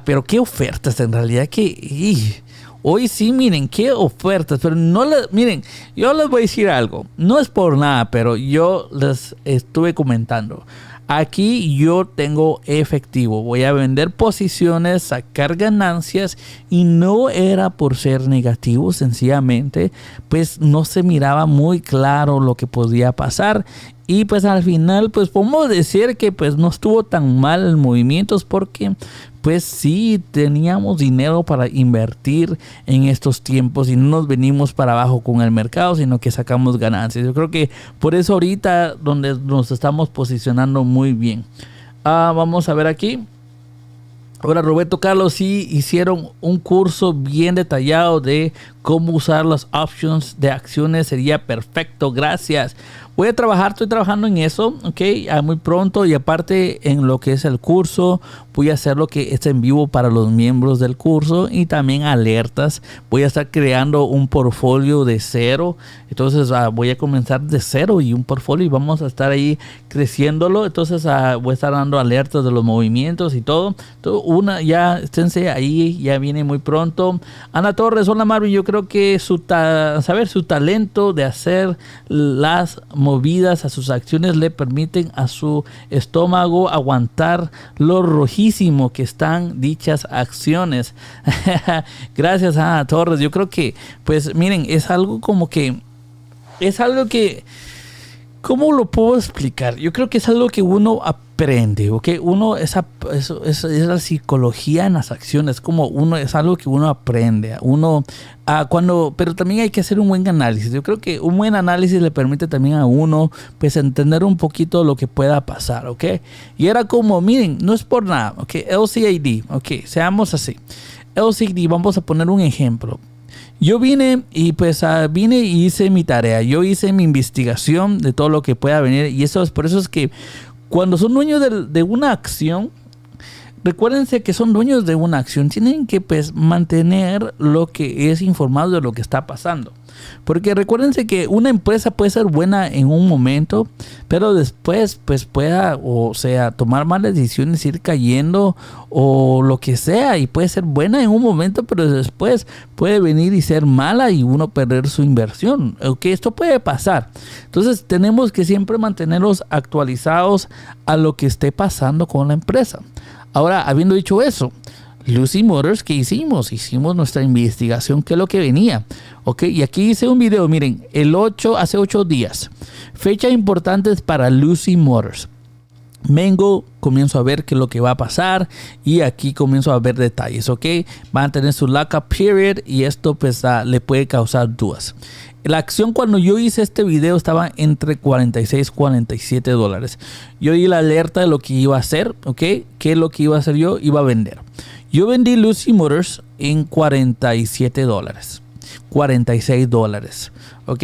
pero qué ofertas, en realidad que hoy sí, miren, qué ofertas, pero miren, yo les voy a decir algo, no es por nada, pero yo les estuve comentando, aquí yo tengo efectivo, voy a vender posiciones, sacar ganancias y no era por ser negativo, sencillamente, pues no se miraba muy claro lo que podía pasar. Y pues al final pues podemos decir que pues no estuvo tan mal el movimiento, porque pues sí teníamos dinero para invertir en estos tiempos y no nos venimos para abajo con el mercado, sino que sacamos ganancias. Yo creo que por eso ahorita donde nos estamos posicionando muy bien. Vamos a ver aquí. Ahora Roberto Carlos, sí hicieron un curso bien detallado de cómo usar las options de acciones, sería perfecto, gracias. Estoy trabajando en eso, ok, muy pronto, y aparte en lo que es el curso, voy a hacer lo que es en vivo para los miembros del curso y también alertas. Voy a estar creando un portfolio de cero, entonces voy a comenzar de cero y un portfolio y vamos a estar ahí creciéndolo. Entonces voy a estar dando alertas de los movimientos y todo. Ya esténse ahí, ya viene muy pronto. Ana Torres, hola Marvin, yo creo que su talento de hacer las movidas a sus acciones le permiten a su estómago aguantar lo rojísimo que están dichas acciones. Gracias a Torres. Yo creo que pues miren, es algo que ¿cómo lo puedo explicar? Yo creo que es algo que uno aprende, ¿ok? Es la psicología en las acciones, es algo que uno aprende. Pero también hay que hacer un buen análisis. Yo creo que un buen análisis le permite también a uno, pues, entender un poquito lo que pueda pasar, ¿ok? Y era como, miren, no es por nada, ¿ok? LCAD, ¿ok? Seamos así. LCAD, vamos a poner un ejemplo. Yo vine y hice mi tarea, yo hice mi investigación de todo lo que pueda venir, y por eso es que cuando son dueños de una acción, recuérdense que son dueños de una acción, tienen que pues mantener lo que es informado de lo que está pasando. Porque recuérdense que una empresa puede ser buena en un momento, pero después pues pueda, tomar malas decisiones, ir cayendo o lo que sea, y puede ser buena en un momento, pero después puede venir y ser mala y uno perder su inversión. Okay, esto puede pasar. Entonces tenemos que siempre mantenerlos actualizados a lo que esté pasando con la empresa. Ahora, habiendo dicho eso, Lucid Motors, ¿qué hicimos? Hicimos nuestra investigación, qué es lo que venía. Ok, y aquí hice un video, miren, hace 8 días. Fechas importantes para Lucid Motors. Comienzo a ver qué es lo que va a pasar y aquí comienzo a ver detalles, ok. Van a tener su lockup period y esto pues le puede causar dudas. La acción cuando yo hice este video estaba entre 46 y 47 dólares. Yo di la alerta de lo que iba a hacer, ¿ok? ¿Qué es lo que iba a hacer yo? Iba a vender. Yo vendí Lucid Motors en 47 dólares. 46 dólares, ¿ok?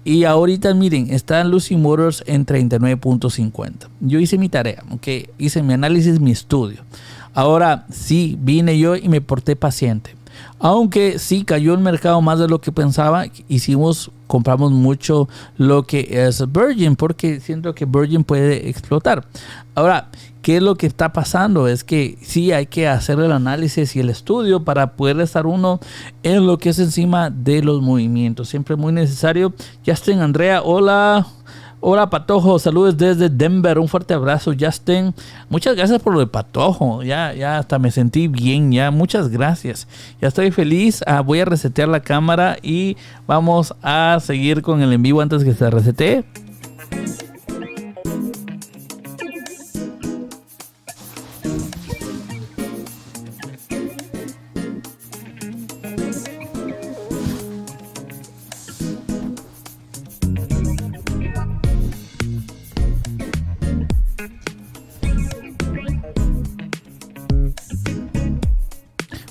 Y ahorita miren, está Lucid Motors en 39.50. Yo hice mi tarea, ¿ok? Hice mi análisis, mi estudio. Ahora sí, vine yo y me porté paciente. Aunque sí cayó el mercado más de lo que pensaba, compramos mucho lo que es Virgin, porque siento que Virgin puede explotar. Ahora, ¿qué es lo que está pasando? Es que sí hay que hacer el análisis y el estudio para poder estar uno en lo que es encima de los movimientos. Siempre muy necesario. Justin, Andrea, hola. Hola Patojo, saludos desde Denver, un fuerte abrazo Justin, muchas gracias por lo de Patojo, ya hasta me sentí bien, ya muchas gracias, ya estoy feliz, voy a resetear la cámara y vamos a seguir con el en vivo antes que se resetee.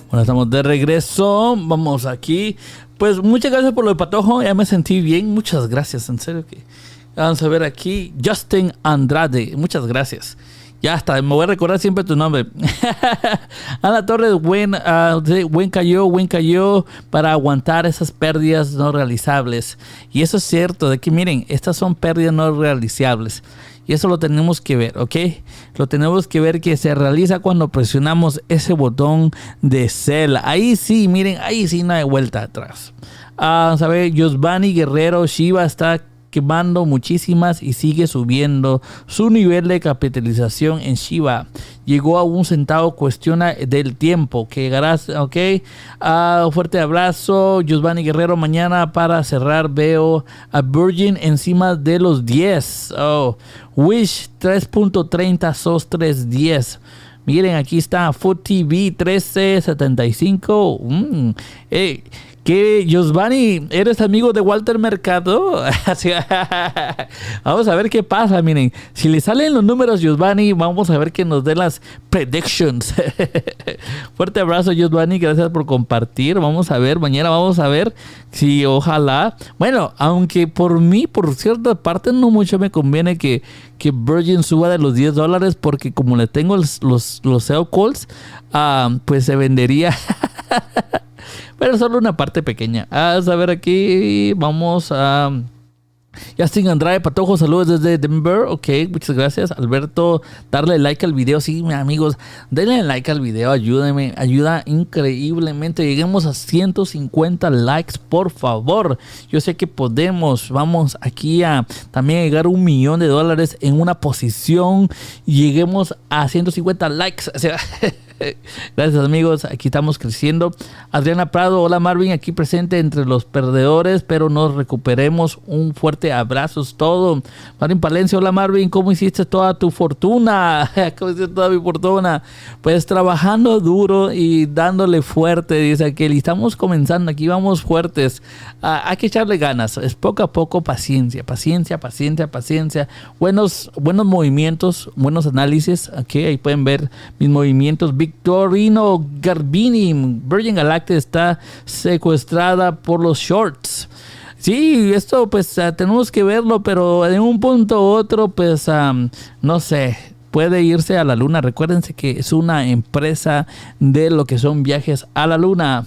Bueno, estamos de regreso. Vamos aquí. Pues muchas gracias por lo de Patojo. Ya me sentí bien. Muchas gracias. En serio que vamos a ver aquí. Justin Andrade. Muchas gracias. Ya está. Me voy a recordar siempre tu nombre. Ana Torres. Buen cayó para aguantar esas pérdidas no realizables. Y eso es cierto. De que miren, estas son pérdidas no realizables. Y eso lo tenemos que ver, ¿ok? Lo tenemos que ver que se realiza cuando presionamos ese botón de sell. Ahí sí, miren, ahí sí no hay vuelta atrás. Vamos a ver, Giovanni Guerrero, Shiba está quemando muchísimas y sigue subiendo su nivel de capitalización en Shiba. Llegó a 1 centavo, cuestiona del tiempo que llegarás, ok. Fuerte abrazo, Giovanni Guerrero. Mañana para cerrar veo a Virgin encima de los 10. Wish 3.30, SOS 3.10. Miren, aquí está Food TV 1375. ¿Qué, Giovanni? ¿Eres amigo de Walter Mercado? Vamos a ver qué pasa. Miren, si le salen los números, Giovanni, vamos a ver que nos dé las predictions. Fuerte abrazo, Giovanni. Gracias por compartir. Vamos a ver, mañana vamos a ver si ojalá. Bueno, aunque por mí, por cierta parte, no mucho me conviene que Virgin suba de los 10 dólares porque como le tengo los sell calls, pues se vendería. Pero solo una parte pequeña. A ver aquí. Vamos a Justin Andrade, Patojo, saludos desde Denver. Ok, muchas gracias. Alberto, darle like al video. Sí, amigos, denle like al video. Ayúdenme, ayuda increíblemente. Lleguemos a 150 likes, por favor. Yo sé que podemos. Vamos aquí a también llegar a $1 millón en una posición. Lleguemos a 150 likes. O sea, gracias amigos, aquí estamos creciendo. Adriana Prado, hola Marvin, aquí presente entre los perdedores, pero nos recuperemos. Un fuerte abrazo, es todo. Marvin Palencia, hola Marvin, ¿cómo hiciste toda tu fortuna? ¿Cómo hiciste toda mi fortuna? Pues trabajando duro y dándole fuerte, dice aquel. Y estamos comenzando, aquí vamos fuertes. Hay que echarle ganas, es poco a poco, paciencia. Buenos movimientos, buenos análisis. Aquí ahí pueden ver mis movimientos. Victorino Garbini, Virgin Galactic está secuestrada por los shorts. Sí, esto pues tenemos que verlo, pero en un punto u otro pues no sé, puede irse a la luna. Recuérdense que es una empresa de lo que son viajes a la luna.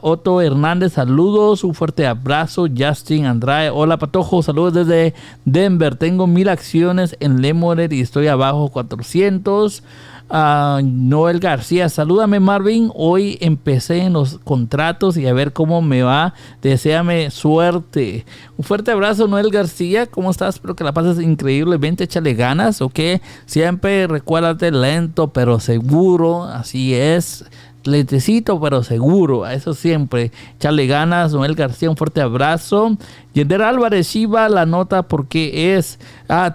Otto Hernández, saludos, un fuerte abrazo. Justin Andrade, hola Patojo, saludos desde Denver. Tengo 1000 acciones en Lemoner y estoy abajo 400. Noel García, salúdame Marvin, hoy empecé en los contratos y a ver cómo me va, deséame suerte. Un fuerte abrazo Noel García, ¿cómo estás? Espero que la pases increíblemente, échale ganas, ok, siempre recuérdate, lento pero seguro, así es. Lentecito pero seguro, a eso siempre, echarle ganas. Noel García, un fuerte abrazo. Yender Álvarez, Shiba, la nota porque es,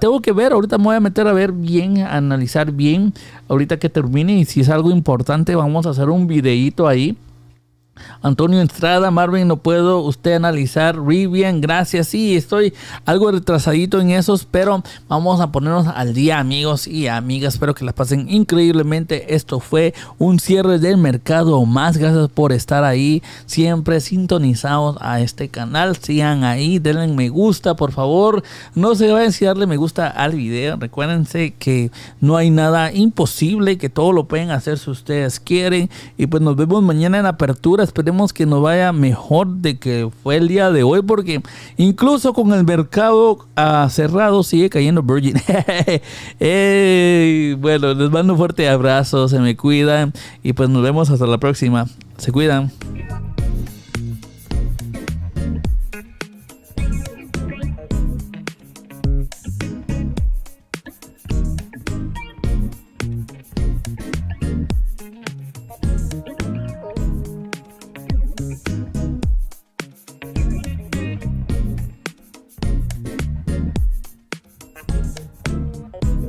tengo que ver, ahorita me voy a meter a ver bien, a analizar bien, ahorita que termine, y si es algo importante vamos a hacer un videito ahí Antonio Estrada, Marvin, no puedo usted analizar muy bien, gracias. Sí, estoy algo retrasadito en esos, pero vamos a ponernos al día, amigos y amigas. Espero que la pasen increíblemente. Esto fue un cierre del mercado más. Gracias por estar ahí, siempre sintonizados a este canal. Sigan ahí, denle me gusta, por favor. No se vayan sin darle me gusta al video. Recuérdense que no hay nada imposible, que todo lo pueden hacer si ustedes quieren. Y pues nos vemos mañana en Apertura. Esperemos que nos vaya mejor de que fue el día de hoy, porque incluso con el mercado cerrado sigue cayendo Virgin. Bueno, les mando un fuerte abrazo, se me cuidan y pues nos vemos hasta la próxima. Se cuidan.